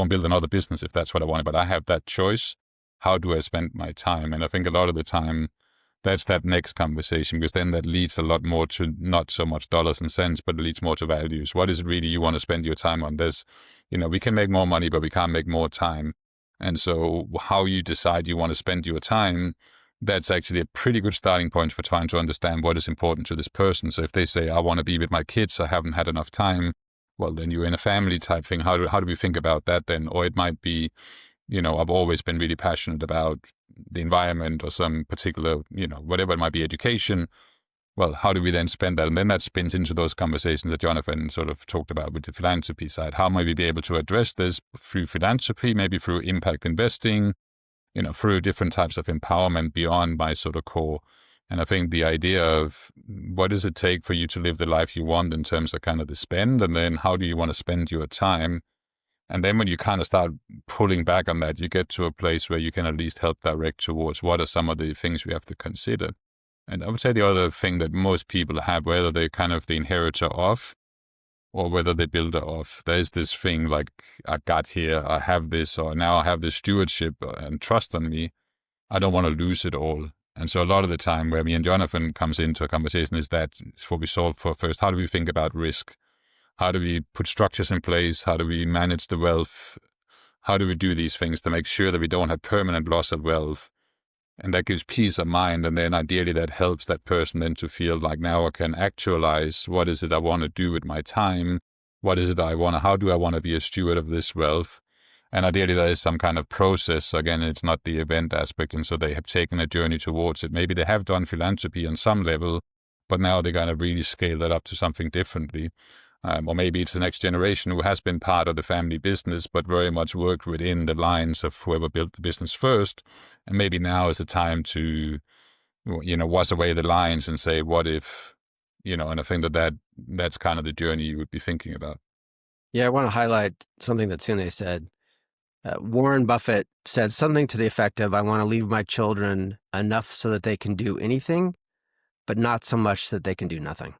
and build another business if that's what I wanted. But I have that choice. How do I spend my time? And I think a lot of the time, that's that next conversation, because then that leads a lot more to not so much dollars and cents, but it leads more to values. What is it really you want to spend your time on? We can make more money, but we can't make more time. And so how you decide you want to spend your time, that's actually a pretty good starting point for trying to understand what is important to this person. So if they say, I want to be with my kids, I haven't had enough time, well, then you're in a family type thing. How do we think about that then? Or it might be, I've always been really passionate about the environment or some particular, whatever it might be, education. Well, how do we then spend that? And then that spins into those conversations that Jonathan sort of talked about with the philanthropy side. How might we be able to address this through philanthropy, maybe through impact investing, through different types of empowerment beyond my sort of core. And I think the idea of what does it take for you to live the life you want in terms of kind of the spend, and then how do you want to spend your time? And then when you kind of start pulling back on that, you get to a place where you can at least help direct towards what are some of the things we have to consider. And I would say the other thing that most people have, whether they're kind of the inheritor of, or whether they build it off, there's this thing like, I got here, I have this, or now I have this stewardship and trust on me. I don't want to lose it all. And so a lot of the time where me and Jonathan comes into a conversation is that it's what we solve for first. How do we think about risk? How do we put structures in place? How do we manage the wealth? How do we do these things to make sure that we don't have permanent loss of wealth? And that gives peace of mind. And then ideally that helps that person then to feel like, now I can actualize what is it I want to do with my time? What is it how do I want to be a steward of this wealth? And ideally there is some kind of process. Again, it's not the event aspect. And so they have taken a journey towards it. Maybe they have done philanthropy on some level, but now they're going to really scale that up to something differently. Or maybe it's the next generation who has been part of the family business, but very much worked within the lines of whoever built the business first. And maybe now is the time to, wash away the lines and say, what if, and I think that's kind of the journey you would be thinking about. Yeah, I want to highlight something that Sune said. Warren Buffett said something to the effect of, I want to leave my children enough so that they can do anything, but not so much that they can do nothing.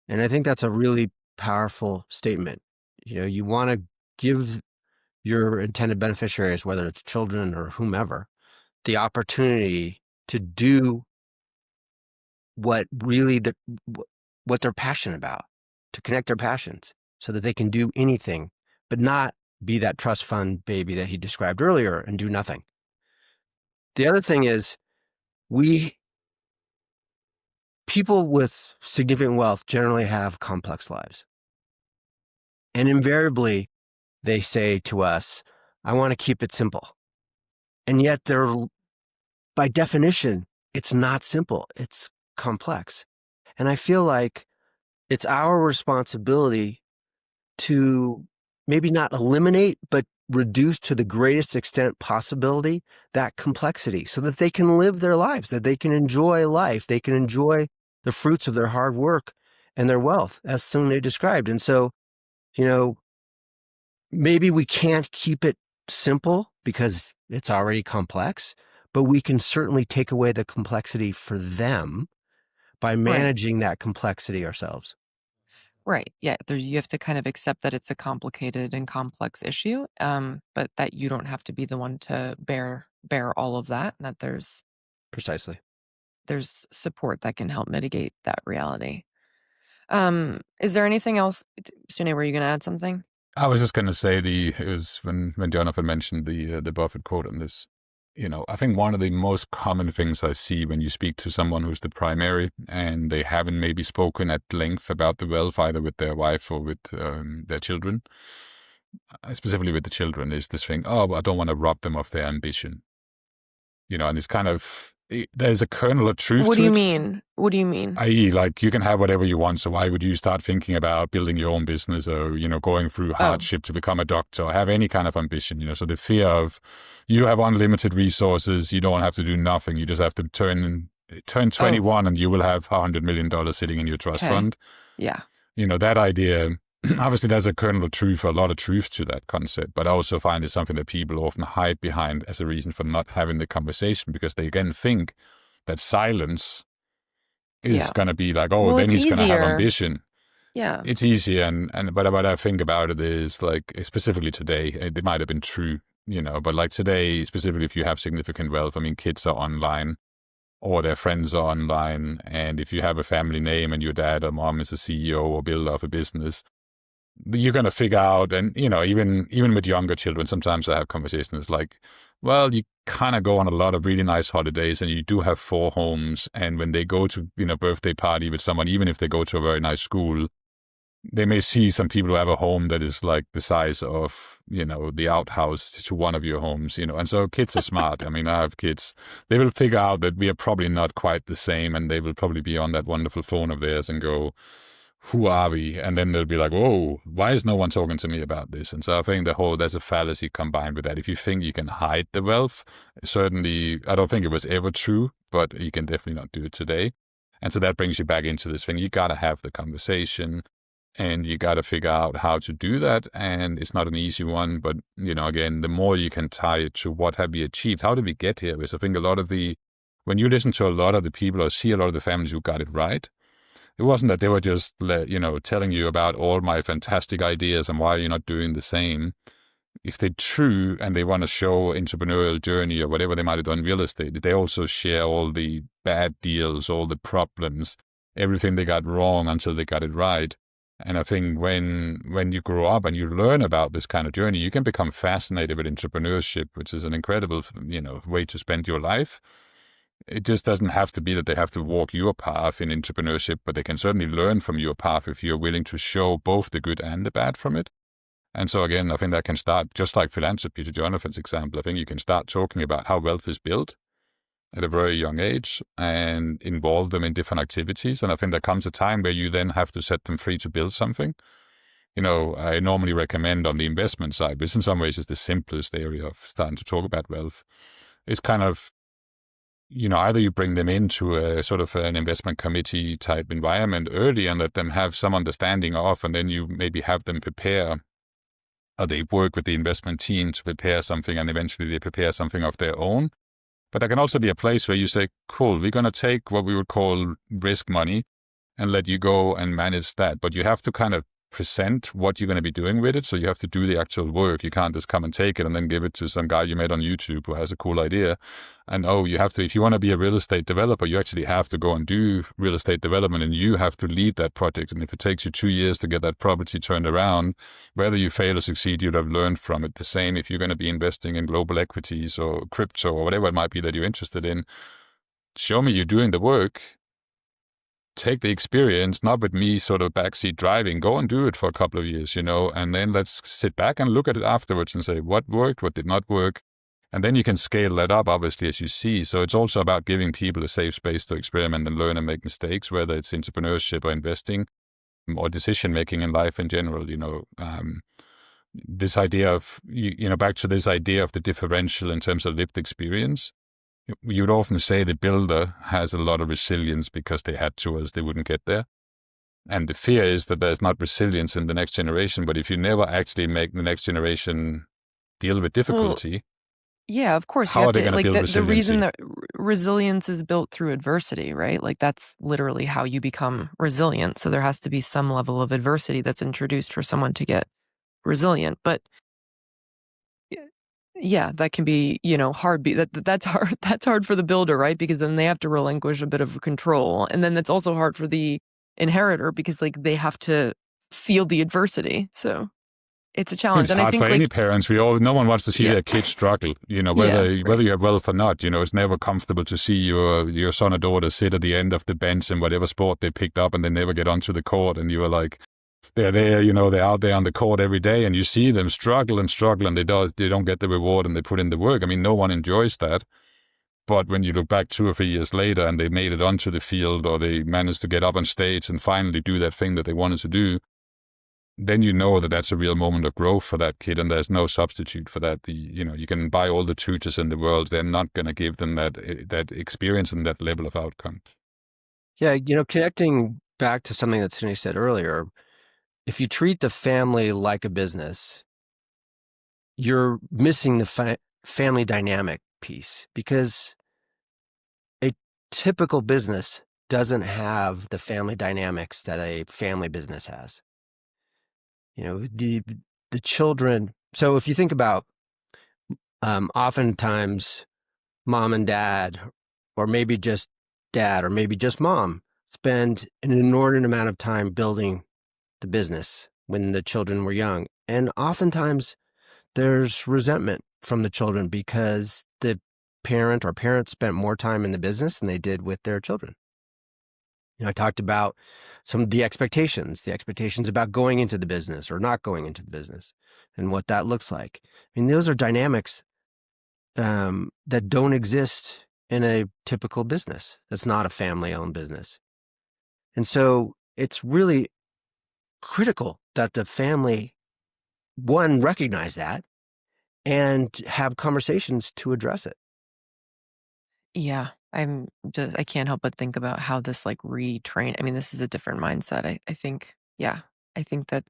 And I think that's a really powerful statement. You want to give your intended beneficiaries, whether it's children or whomever, the opportunity to do what they're passionate about, to connect their passions so that they can do anything, but not be that trust fund baby that he described earlier and do nothing. The other thing is, people with significant wealth generally have complex lives. And invariably, they say to us, I want to keep it simple. And yet by definition, it's not simple. It's complex. And I feel like it's our responsibility to maybe not eliminate, but reduce to the greatest extent possibility that complexity so that they can live their lives, that they can enjoy life, they can enjoy the fruits of their hard work and their wealth, as Sune described. And so, maybe we can't keep it simple because it's already complex, but we can certainly take away the complexity for them by managing that complexity ourselves. Right. Yeah. You have to kind of accept that it's a complicated and complex issue, but that you don't have to be the one to bear all of that, and that there's support that can help mitigate that reality. Is there anything else, Sune? Were you going to add something? I was just going to say it was when Jonathan mentioned the Buffett quote on this. I think one of the most common things I see when you speak to someone who's the primary and they haven't maybe spoken at length about the wealth, either with their wife or with their children, specifically with the children, is this thing, I don't want to rob them of their ambition. And it's kind of, there's a kernel of truth to it. What do you mean? What do you mean? I.e., like, you can have whatever you want, so why would you start thinking about building your own business or, going through hardship to become a doctor or have any kind of ambition, So the fear of you have unlimited resources, you don't have to do nothing, you just have to turn 21 and you will have $100 million sitting in your trust fund. Yeah. That idea, obviously there's a kernel of truth, a lot of truth to that concept, but I also find it's something that people often hide behind as a reason for not having the conversation, because they again think that silence is going to be like, then he's going to have ambition. Yeah. It's easier. But what I think about it is, like, specifically today, it might have been true, but like today, specifically if you have significant wealth, I mean, kids are online or their friends are online. And if you have a family name and your dad or mom is a CEO or builder of a business, you're going to figure out, and, even with younger children, sometimes I have conversations like, well, you kind of go on a lot of really nice holidays and you do have 4 homes. And when they go to, birthday party with someone, even if they go to a very nice school, they may see some people who have a home that is like the size of, the outhouse to one of your homes, And so kids are smart. I mean, I have kids. They will figure out that we are probably not quite the same, and they will probably be on that wonderful phone of theirs and go, who are we? And then they'll be like, whoa, why is no one talking to me about this? And so I think there's a fallacy combined with that. If you think you can hide the wealth, certainly, I don't think it was ever true, but you can definitely not do it today. And so that brings you back into this thing. You got to have the conversation and you got to figure out how to do that. And it's not an easy one, but, again, the more you can tie it to what have we achieved, how did we get here? Because I think when you listen to a lot of the people or see a lot of the families who got it right, it wasn't that they were just, telling you about all my fantastic ideas and why you're not doing the same. if they're true and they want to show entrepreneurial journey or whatever they might have done in real estate, they also share all the bad deals, all the problems, everything they got wrong until they got it right. And I think when you grow up and you learn about this kind of journey, you can become fascinated with entrepreneurship, which is an incredible, way to spend your life. It just doesn't have to be that they have to walk your path in entrepreneurship, but they can certainly learn from your path if you're willing to show both the good and the bad from it. And so again, I think that can start, just like philanthropy, to Jonathan's example, I think you can start talking about how wealth is built at a very young age and involve them in different activities. And I think there comes a time where you then have to set them free to build something. I normally recommend on the investment side, which in some ways is the simplest area of starting to talk about wealth, is kind of, either you bring them into a sort of an investment committee type environment early and let them have some understanding of, and then you maybe have them prepare, or they work with the investment team to prepare something, and eventually they prepare something of their own. But there can also be a place where you say, cool, we're going to take what we would call risk money and let you go and manage that. But you have to kind of present what you're going to be doing with it. So you have to do the actual work. You can't just come and take it and then give it to some guy you met on YouTube who has a cool idea. And you have to, if you want to be a real estate developer, you actually have to go and do real estate development, and you have to lead that project. And if it takes you 2 years to get that property turned around, whether you fail or succeed, you'd have learned from it. The same if you're going to be investing in global equities or crypto or whatever it might be that you're interested in. Show me you're doing the work. Take the experience, not with me sort of backseat driving, go and do it for a couple of years, and then let's sit back and look at it afterwards and say what worked, what did not work. And then you can scale that up, obviously, as you see. So it's also about giving people a safe space to experiment and learn and make mistakes, whether it's entrepreneurship or investing or decision-making in life in general, this idea of, back to this idea of the differential in terms of lived experience. You'd often say the builder has a lot of resilience because they had to, or else they wouldn't get there. And the fear is that there's not resilience in the next generation, but if you never actually make the next generation deal with difficulty, yeah, of course. how are they going to build resiliency? The reason that resilience is built through adversity, right? Like that's literally how you become resilient. So there has to be some level of adversity that's introduced for someone to get resilient. But yeah, that can be, hard. That's hard. That's hard for the builder, right? Because then they have to relinquish a bit of control. And then that's also hard for the inheritor because they have to feel the adversity. So it's a challenge. It's and hard I think for any parents. No one wants to see their kids struggle. Whether you have wealth or not. It's never comfortable to see your son or daughter sit at the end of the bench in whatever sport they picked up and they never get onto the court, and you're like, they're there, they're out there on the court every day, and you see them struggle and they don't get the reward, and they put in the work. I mean, no one enjoys that. But when you look back 2 or 3 years later and they made it onto the field, or they managed to get up on stage and finally do that thing that they wanted to do, then you know that that's a real moment of growth for that kid, and there's no substitute for that. You can buy all the tutors in the world, they're not going to give them that experience and that level of outcome. Yeah, connecting back to something that Sune said earlier, if you treat the family like a business, you're missing the family dynamic piece, because a typical business doesn't have the family dynamics that a family business has. The children. So if you think about, oftentimes mom and dad, or maybe just dad, or maybe just mom, spend an inordinate amount of time building the business when the children were young. And oftentimes there's resentment from the children because the parent or parents spent more time in the business than they did with their children. I talked about some of the expectations about going into the business or not going into the business and what that looks like. I mean, those are dynamics that don't exist in a typical business. That's not a family-owned business. And so it's really critical that the family, one, recognize that and have conversations to address it. Yeah, I can't help but think about how this retrain. I mean, this is a different mindset. I think that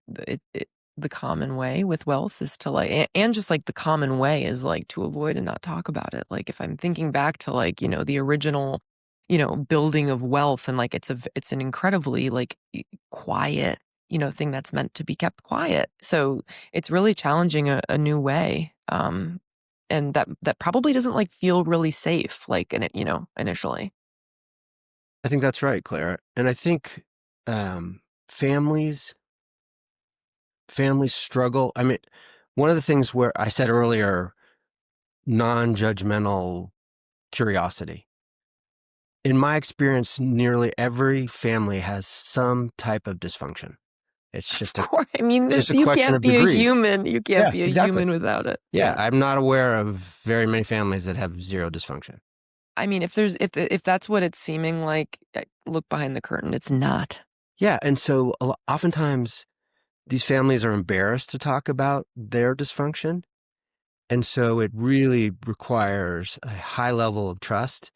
the common way with wealth is to and just the common way is to avoid and not talk about it. If I'm thinking back to the original, building of wealth, and it's an incredibly quiet thing that's meant to be kept quiet. So it's really challenging a new way. And that probably doesn't feel really safe, initially. I think that's right, Claire. And I think families struggle. I mean, one of the things where I said earlier, non-judgmental curiosity. In my experience, nearly every family has some type of dysfunction. It's just Of course. I mean, just a you question can't of be degrees. a human. You can't Yeah, be a exactly. human without it. Yeah, I'm not aware of very many families that have zero dysfunction. I mean, if that's what it's seeming like, look behind the curtain. It's not. Yeah, and so oftentimes these families are embarrassed to talk about their dysfunction. And so it really requires a high level of trust.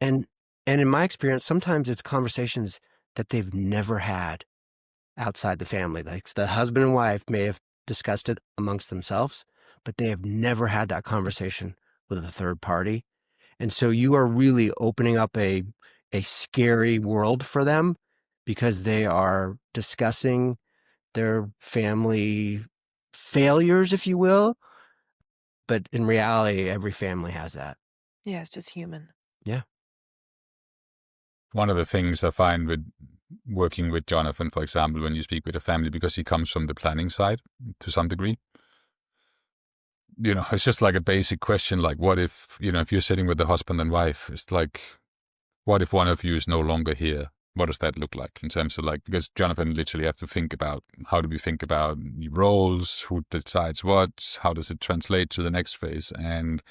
And in my experience, sometimes it's conversations that they've never had outside the family. Like the husband and wife may have discussed it amongst themselves, but they have never had that conversation with a third party. And so you are really opening up a scary world for them because they are discussing their family failures, if you will. But in reality, every family has that. Yeah, it's just human. Yeah. One of the things I find with working with Jonathan, for example, when you speak with a family, because he comes from the planning side to some degree, it's just like a basic question, like what if, if you're sitting with the husband and wife, it's like, what if one of you is no longer here? What does that look like in terms of because Jonathan literally has to think about how do we think about roles, who decides what, how does it translate to the next phase? And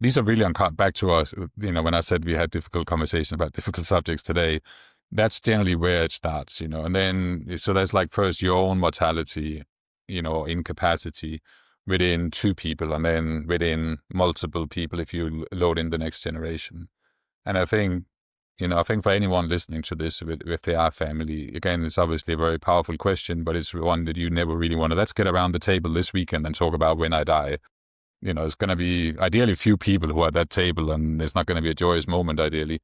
these are really back to us, when I said we had difficult conversations about difficult subjects today, that's generally where it starts, and then, so there's first your own mortality, incapacity within two people, and then within multiple people if you load in the next generation. And I think for anyone listening to this, if they are family, again, it's obviously a very powerful question, but it's one that you never really want to, let's get around the table this weekend and talk about when I die. It's going to be ideally few people who are at that table, and it's not going to be a joyous moment, ideally.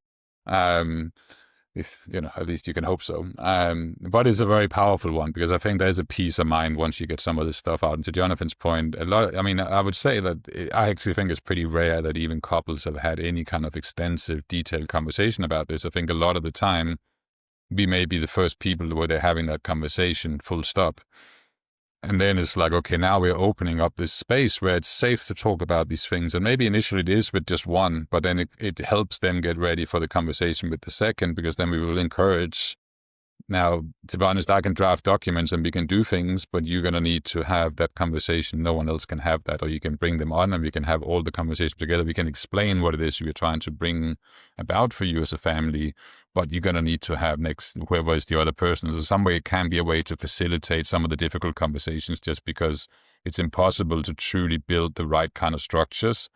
If, at least you can hope so. But it's a very powerful one because I think there's a peace of mind once you get some of this stuff out. And to Jonathan's point, I would say that I actually think it's pretty rare that even couples have had any kind of extensive, detailed conversation about this. I think a lot of the time we may be the first people where they're having that conversation, full stop. And then it's like, okay, now we're opening up this space where it's safe to talk about these things. And maybe initially it is with just one, but then it helps them get ready for the conversation with the second, because then we will encourage. Now, to be honest, I can draft documents and we can do things, but you're going to need to have that conversation. No one else can have that, or you can bring them on and we can have all the conversation together. We can explain what it is we're trying to bring about for you as a family, but you're going to need to have next, whoever is the other person. So some way it can be a way to facilitate some of the difficult conversations, just because it's impossible to truly build the right kind of structures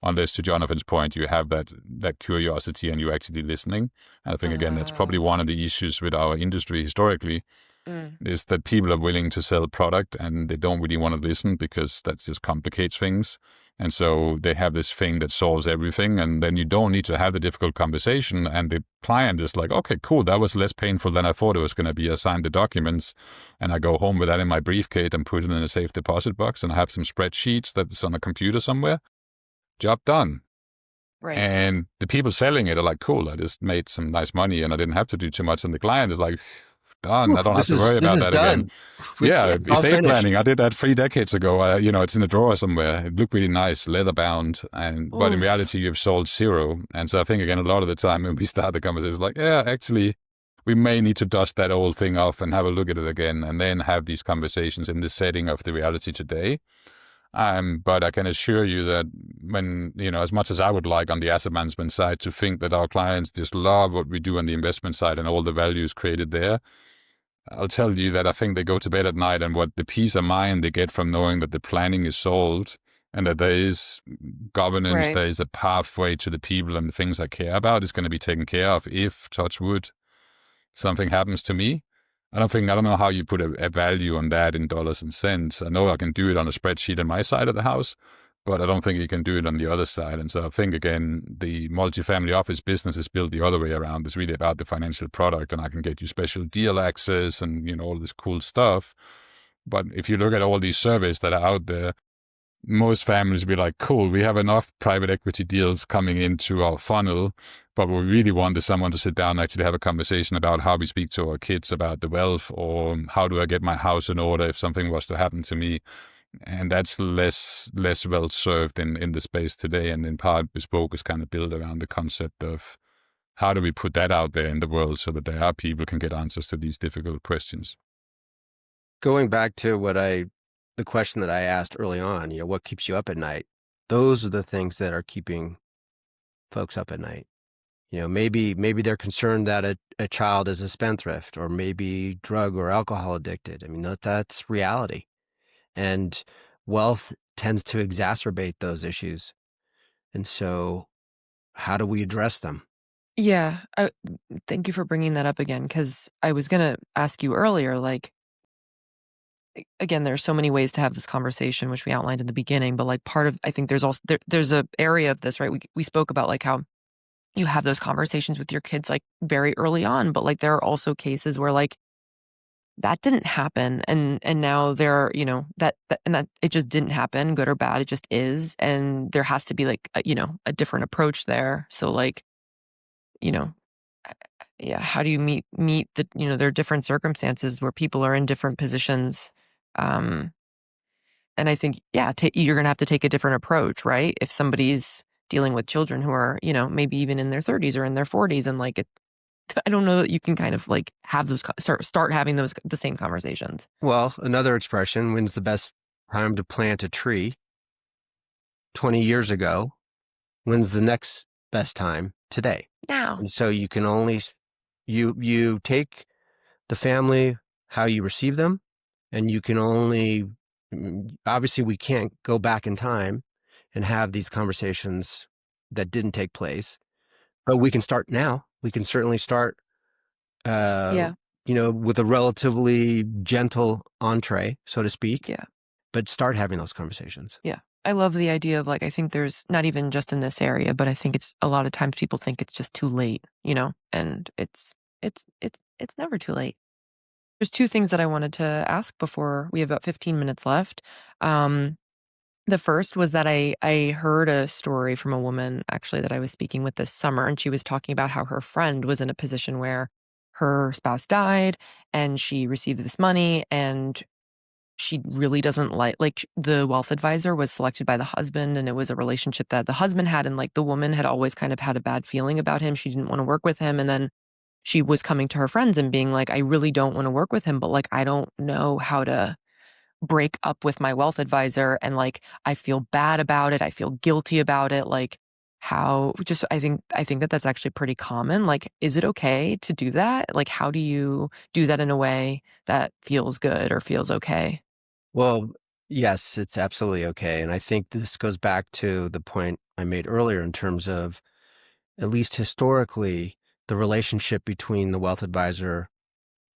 unless, to Jonathan's point, you have that curiosity and you're actually listening. And I think, again, that's probably one of the issues with our industry historically, is that people are willing to sell product and they don't really want to listen because that just complicates things. And so they have this thing that solves everything, and then you don't need to have the difficult conversation, and the client is like, okay, cool, that was less painful than I thought it was going to be. I signed the documents, and I go home with that in my briefcase and put it in a safe deposit box, and I have some spreadsheets that's on a computer somewhere. Job done. Right. And the people selling it are like, cool, I just made some nice money and I didn't have to do too much. And the client is like, done. I don't have to worry about that again. Yeah, estate planning. I did that 3 decades ago. It's in a drawer somewhere. It looked really nice, leather bound. But in reality, you've sold zero. And so I think, again, a lot of the time when we start the conversation, it's like, yeah, actually, we may need to dust that old thing off and have a look at it again, and then have these conversations in the setting of the reality today. But I can assure you that when, as much as I would like on the asset management side to think that our clients just love what we do on the investment side and all the values created there, I'll tell you that I think they go to bed at night, and what the peace of mind they get from knowing that the planning is solved and that there is governance, Right. there is a pathway to the people and the things I care about is going to be taken care of if, touch wood, something happens to me. I don't know how you put a value on that in dollars and cents. I know I can do it on a spreadsheet on my side of the house, but I don't think you can do it on the other side. And so I think, again, the multifamily office business is built the other way around. It's really about the financial product, and I can get you special deal access and, all this cool stuff. But if you look at all these surveys that are out there, most families be like, cool, we have enough private equity deals coming into our funnel, but what we really want is someone to sit down and actually have a conversation about how we speak to our kids about the wealth, or how do I get my house in order if something was to happen to me. And that's less well served in the space today. And in part, Bespoke is kind of built around the concept of how do we put that out there in the world so that there are people can get answers to these difficult questions. Going back to the question that I asked early on, what keeps you up at night? Those are the things that are keeping folks up at night. Maybe they're concerned that a child is a spendthrift, or maybe drug or alcohol addicted. I mean, that's reality. And wealth tends to exacerbate those issues. And so how do we address them? Yeah, thank you for bringing that up again, because I was going to ask you earlier, like, again, there's so many ways to have this conversation, which we outlined in the beginning, but like I think there's also, there's a area of this, right? We spoke about like how you have those conversations with your kids like very early on, but like there are also cases where like that didn't happen, and now there, that it just didn't happen, good or bad, it just is, and there has to be like a different approach there. So like, yeah, how do you meet the there are different circumstances where people are in different positions, and I think you're gonna have to take a different approach, right? If somebody's dealing with children who are maybe even in their 30s or in their 40s, and like I don't know that you can kind of like have those start having the same conversations. Well, another expression: when's the best time to plant a tree? 20 years ago. When's the next best time? Today. Now. And so you can only you take the family how you receive them, and you can only, obviously we can't go back in time and have these conversations that didn't take place, but we can start now. We can certainly start with a relatively gentle entree, so to speak. Yeah. But start having those conversations. Yeah. I love the idea of like, I think there's not even just in this area, but I think it's a lot of times people think it's just too late, and it's never too late. There's two things that I wanted to ask before we have about 15 minutes left. The first was that I heard a story from a woman actually that I was speaking with this summer, and she was talking about how her friend was in a position where her spouse died and she received this money, and she really doesn't like the wealth advisor was selected by the husband, and it was a relationship that the husband had, and like the woman had always kind of had a bad feeling about him. She didn't want to work with him, and then she was coming to her friends and being like, I really don't want to work with him, but like I don't know how to break up with my wealth advisor, and like I feel bad about it, I feel guilty about it. Like how just I think that that's actually pretty common. Like, is it okay to do that? Like, how do you do that in a way that feels good or feels okay? Well, yes, it's absolutely okay. And I think this goes back to the point I made earlier in terms of, at least historically, the relationship between the wealth advisor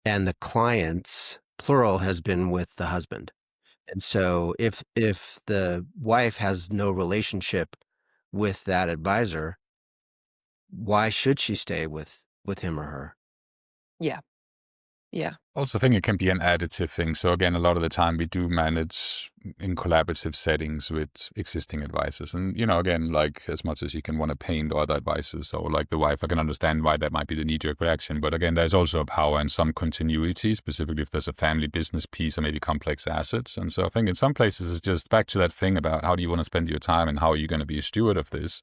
and the clients, plural, has been with the husband. And so if the wife has no relationship with that advisor, why should she stay with him or her? Yeah. Yeah. Also, I think it can be an additive thing. So again, a lot of the time we do manage in collaborative settings with existing advisors. And, again, like as much as you can want to paint other advisors or like the wife, I can understand why that might be the knee-jerk reaction. But again, there's also a power and some continuity, specifically if there's a family business piece or maybe complex assets. And so I think in some places it's just back to that thing about how do you want to spend your time and how are you going to be a steward of this?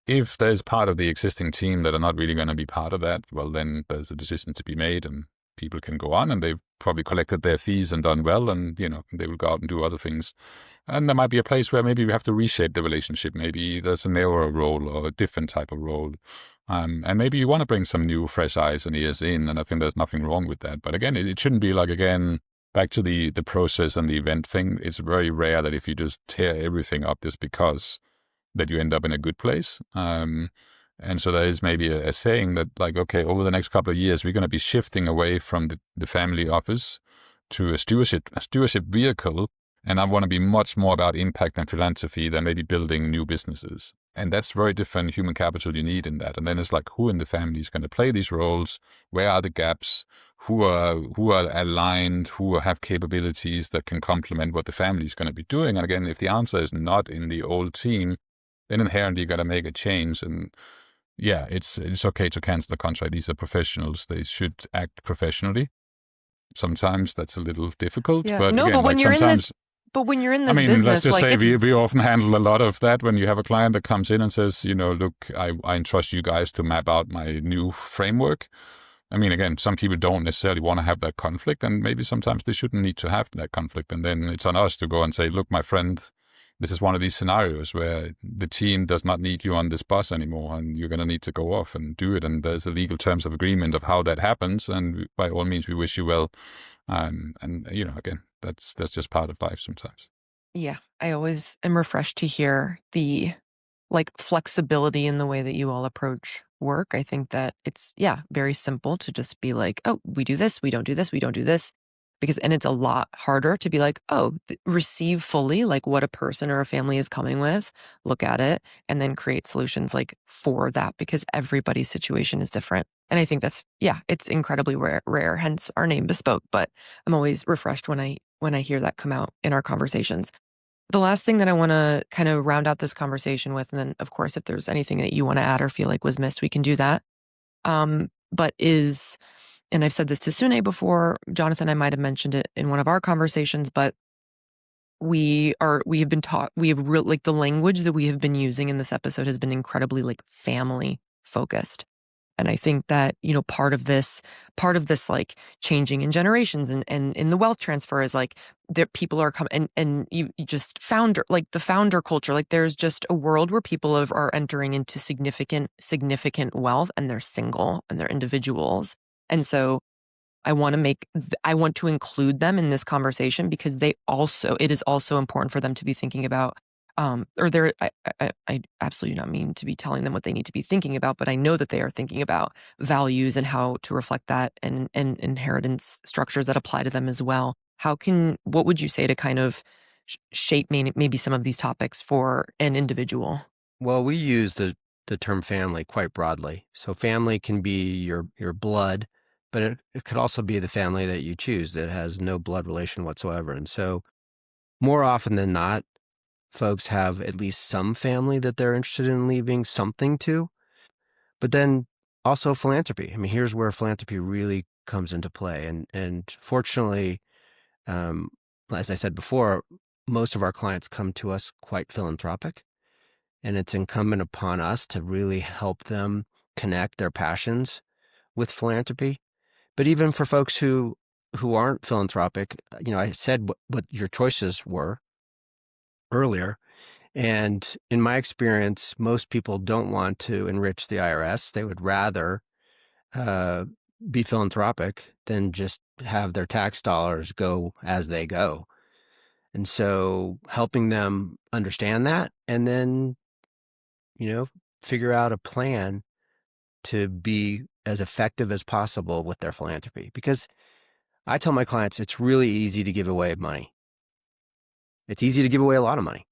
If there's part of the existing team that are not really going to be part of that, well, then there's a decision to be made, and people can go on and they've probably collected their fees and done well, and they will go out and do other things. And there might be a place where maybe we have to reshape the relationship. Maybe there's a narrower role or a different type of role, and maybe you want to bring some new fresh eyes and ears in, and I think there's nothing wrong with that. But again, it shouldn't be like, again, back to the process and the event thing. It's very rare that if you just tear everything up just because, that you end up in a good place. And so there is maybe a saying that, like, okay, over the next couple of years, we're going to be shifting away from the family office to a stewardship vehicle. And I want to be much more about impact and philanthropy than maybe building new businesses. And that's very different human capital you need in that. And then it's like, who in the family is going to play these roles? Where are the gaps? Who are aligned? Who have capabilities that can complement what the family is going to be doing? And again, if the answer is not in the old team, then inherently you got to make a change. And yeah, it's okay to cancel the contract. These are professionals. They should act professionally. Sometimes that's a little difficult, Yeah. but No, again, but when like you're sometimes, when you're in I this mean, business, let's just like say it's we often handle a lot of that when you have a client that comes in and says, look, I entrust you guys to map out my new framework. I mean, again, some people don't necessarily want to have that conflict, and maybe sometimes they shouldn't need to have that conflict. And then it's on us to go and say, look, my friend, this is one of these scenarios where the team does not need you on this bus anymore, and you're going to need to go off and do it. And there's a legal terms of agreement of how that happens. And by all means, we wish you well. And again, that's just part of life sometimes. Yeah, I always am refreshed to hear the flexibility in the way that you all approach work. I think that it's very simple to just be like, oh, we do this, we don't do this, we don't do this. And it's a lot harder to be like, oh, receive fully like what a person or a family is coming with, look at it, and then create solutions like for that, because everybody's situation is different. And I think that's, it's incredibly rare, hence our name Bespoke. But I'm always refreshed when I hear that come out in our conversations. The last thing that I want to kind of round out this conversation with, and then of course, if there's anything that you want to add or feel like was missed, we can do that. And I've said this to Sune before, Jonathan, I might have mentioned it in one of our conversations, but the language that we have been using in this episode has been incredibly like family focused. And I think that, part of this like changing in generations and in the wealth transfer is like that people are coming and you just the founder culture, like there's just a world where people are entering into significant wealth, and they're single and they're individuals. And so I want to include them in this conversation because it is also important for them to be thinking about, I absolutely do not mean to be telling them what they need to be thinking about, but I know that they are thinking about values and how to reflect that and inheritance structures that apply to them as well. What would you say to kind of shape maybe some of these topics for an individual? Well, we use the term family quite broadly. So family can be your blood, but it could also be the family that you choose that has no blood relation whatsoever. And so more often than not, folks have at least some family that they're interested in leaving something to. But then also philanthropy. I mean, here's where philanthropy really comes into play. And fortunately, as I said before, most of our clients come to us quite philanthropic. And it's incumbent upon us to really help them connect their passions with philanthropy. But even for folks who aren't philanthropic, I said what your choices were earlier. And in my experience, most people don't want to enrich the IRS. They would rather be philanthropic than just have their tax dollars go as they go. And so helping them understand that and then, figure out a plan to be as effective as possible with their philanthropy. Because I tell my clients, it's really easy to give away money. It's easy to give away a lot of money.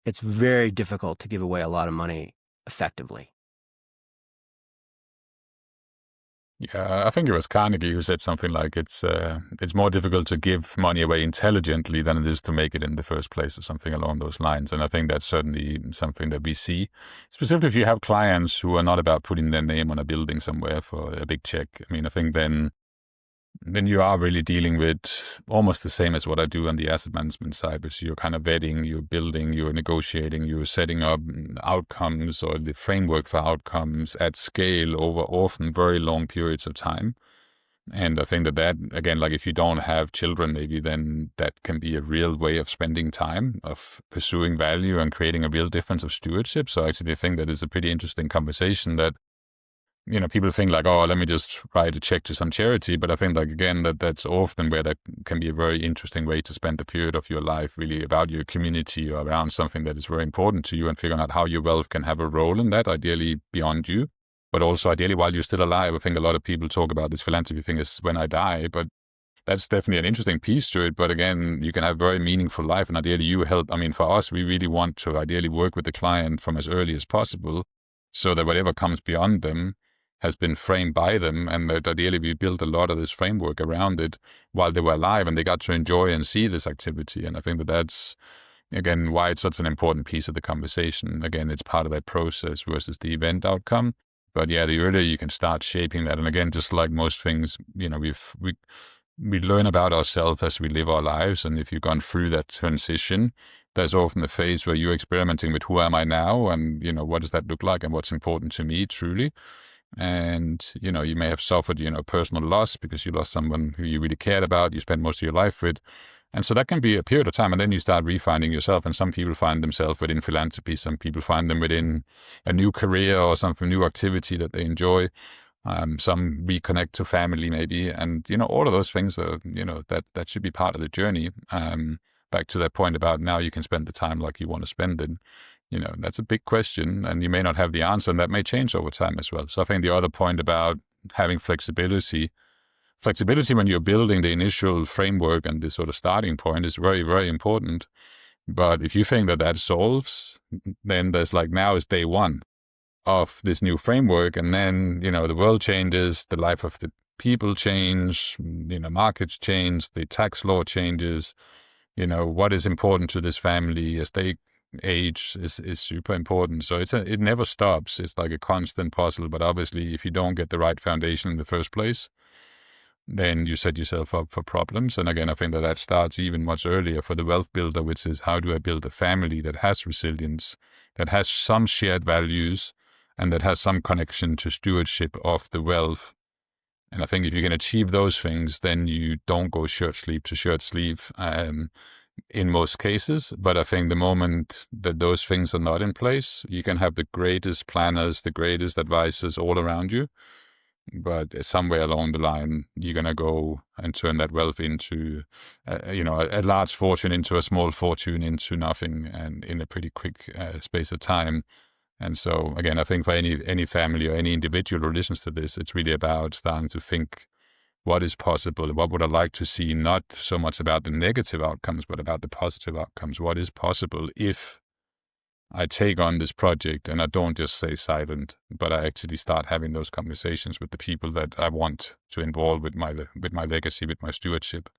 It's very difficult to give away a lot of money effectively. Yeah, I think it was Carnegie who said something like it's more difficult to give money away intelligently than it is to make it in the first place, or something along those lines. And I think that's certainly something that we see, specifically if you have clients who are not about putting their name on a building somewhere for a big check. I mean, I think then you are really dealing with almost the same as what I do on the asset management side, which you're kind of vetting, you're building, you're negotiating, you're setting up outcomes or the framework for outcomes at scale over often very long periods of time. And I think that again, like if you don't have children, maybe then that can be a real way of spending time, of pursuing value and creating a real difference of stewardship. So actually I think that is a pretty interesting conversation that, people think like, oh, let me just write a check to some charity. But I think like, again, that's often where that can be a very interesting way to spend a period of your life really about your community or around something that is very important to you and figuring out how your wealth can have a role in that, ideally beyond you, but also ideally while you're still alive. I think a lot of people talk about this philanthropy thing as when I die, but that's definitely an interesting piece to it. But again, you can have very meaningful life, and ideally you help. I mean, for us, we really want to ideally work with the client from as early as possible, so that whatever comes beyond them has been framed by them, and that ideally we built a lot of this framework around it while they were alive, and they got to enjoy and see this activity. And I think that that's, again, why it's such an important piece of the conversation. Again, it's part of that process versus the event outcome. But yeah, the earlier you can start shaping that, and again, just like most things, we learn about ourselves as we live our lives, and if you've gone through that transition, there's often the phase where you're experimenting with who am I now, and what does that look like, and what's important to me truly. And you may have suffered personal loss because you lost someone who you really cared about, you spent most of your life with. And so that can be a period of time, and then you start refining yourself. And some people find themselves within philanthropy, some people find them within a new career or some new activity that they enjoy. Some reconnect to family maybe, and all of those things are that should be part of the journey. Back to that point about now you can spend the time like you want to spend it. That's a big question, and you may not have the answer, and that may change over time as well. So I think the other point about having flexibility when you're building the initial framework and the sort of starting point is very, very important. But if you think that solves, then there's now is day one of this new framework, and then the world changes, the life of the people change, markets change, the tax law changes, what is important to this family as they age is super important. So it never stops. It's like a constant puzzle. But obviously, if you don't get the right foundation in the first place, then you set yourself up for problems. And again, I think that starts even much earlier for the wealth builder, which is how do I build a family that has resilience, that has some shared values, and that has some connection to stewardship of the wealth. And I think if you can achieve those things, then you don't go shirt sleeve to shirt sleeve in most cases. But I think the moment that those things are not in place, you can have the greatest planners, the greatest advisors all around you. But somewhere along the line, you're going to go and turn that wealth into, a large fortune into a small fortune into nothing, and in a pretty quick space of time. And so, again, I think for any family or any individual who listens to this, it's really about starting to think what is possible, what would I like to see, not so much about the negative outcomes, but about the positive outcomes. What is possible if I take on this project and I don't just stay silent, but I actually start having those conversations with the people that I want to involve with my legacy, with my stewardship.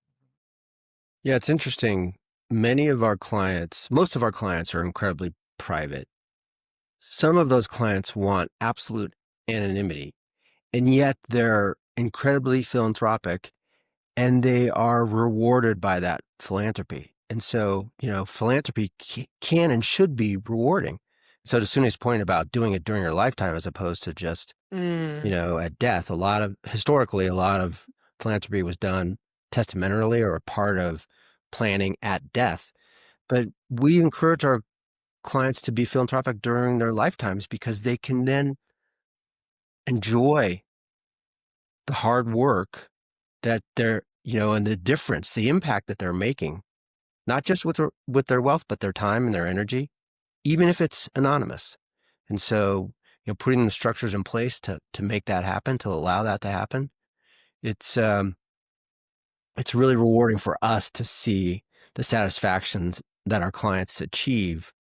Yeah, it's interesting. Most of our clients are incredibly private. Some of those clients want absolute anonymity, and yet they're incredibly philanthropic, and they are rewarded by that philanthropy. And so, philanthropy can and should be rewarding. So to Sune's point about doing it during your lifetime as opposed to just, at death, historically, a lot of philanthropy was done testamentally or a part of planning at death. But we encourage our clients to be philanthropic during their lifetimes because they can then enjoy the hard work that they're, and the difference, the impact that they're making, not just with their wealth, but their time and their energy, even if it's anonymous. And so, putting the structures in place to make that happen, to allow that to happen, it's really rewarding for us to see the satisfactions that our clients achieve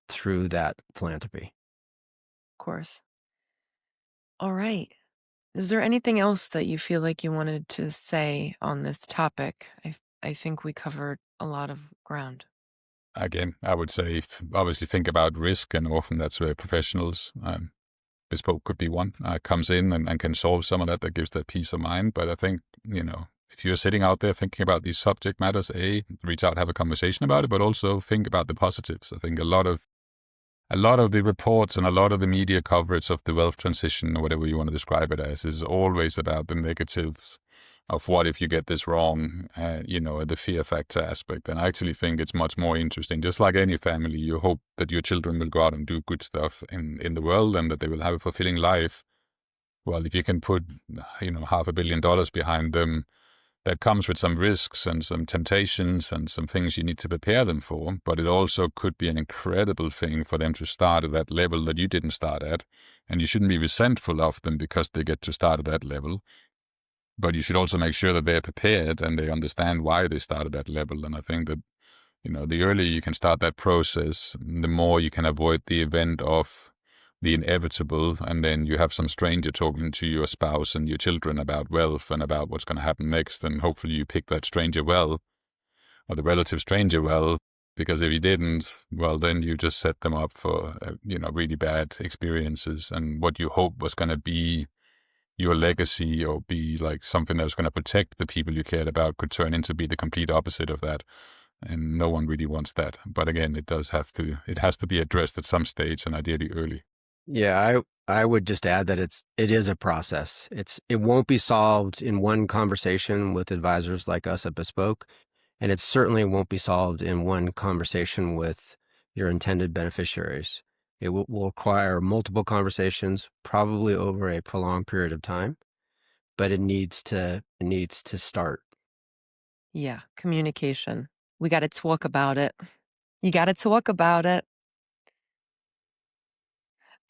through that philanthropy. Of course. All right. Is there anything else that you feel like you wanted to say on this topic? I think we covered a lot of ground. Again, I would say obviously think about risk, and often that's where professionals, Bespoke could be one, comes in and can solve some of that gives that peace of mind. But I think, if you're sitting out there thinking about these subject matters, reach out, have a conversation about it, but also think about the positives. I think a lot of the reports and a lot of the media coverage of the wealth transition, or whatever you want to describe it as, is always about the negatives of what if you get this wrong, the fear factor aspect. And I actually think it's much more interesting. Just like any family, you hope that your children will go out and do good stuff in the world and that they will have a fulfilling life. Well, if you can put, $500 million behind them, that comes with some risks and some temptations and some things you need to prepare them for. But it also could be an incredible thing for them to start at that level that you didn't start at. And you shouldn't be resentful of them because they get to start at that level. but you should also make sure that they're prepared and they understand why they started that level. And I think that, the earlier you can start that process, the more you can avoid the event of the inevitable. And then you have some stranger talking to your spouse and your children about wealth and about what's going to happen next. And hopefully you pick that stranger well, or the relative stranger well, because if you didn't, well, then you just set them up for, really bad experiences. And what you hope was going to be your legacy or be like something that was going to protect the people you cared about could turn into be the complete opposite of that. And no one really wants that. But again, it has to be addressed at some stage, and ideally early. Yeah, I would just add that it is a process. It won't be solved in one conversation with advisors like us at Bespoke, and it certainly won't be solved in one conversation with your intended beneficiaries. It will require multiple conversations, probably over a prolonged period of time, but it needs to start. Yeah, communication. We got to talk about it. You got to talk about it.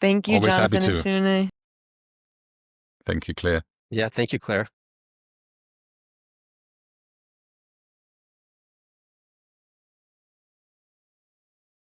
Thank you, Always happy Jonathan and to. Sune. Thank you, Claire. Yeah, thank you, Claire.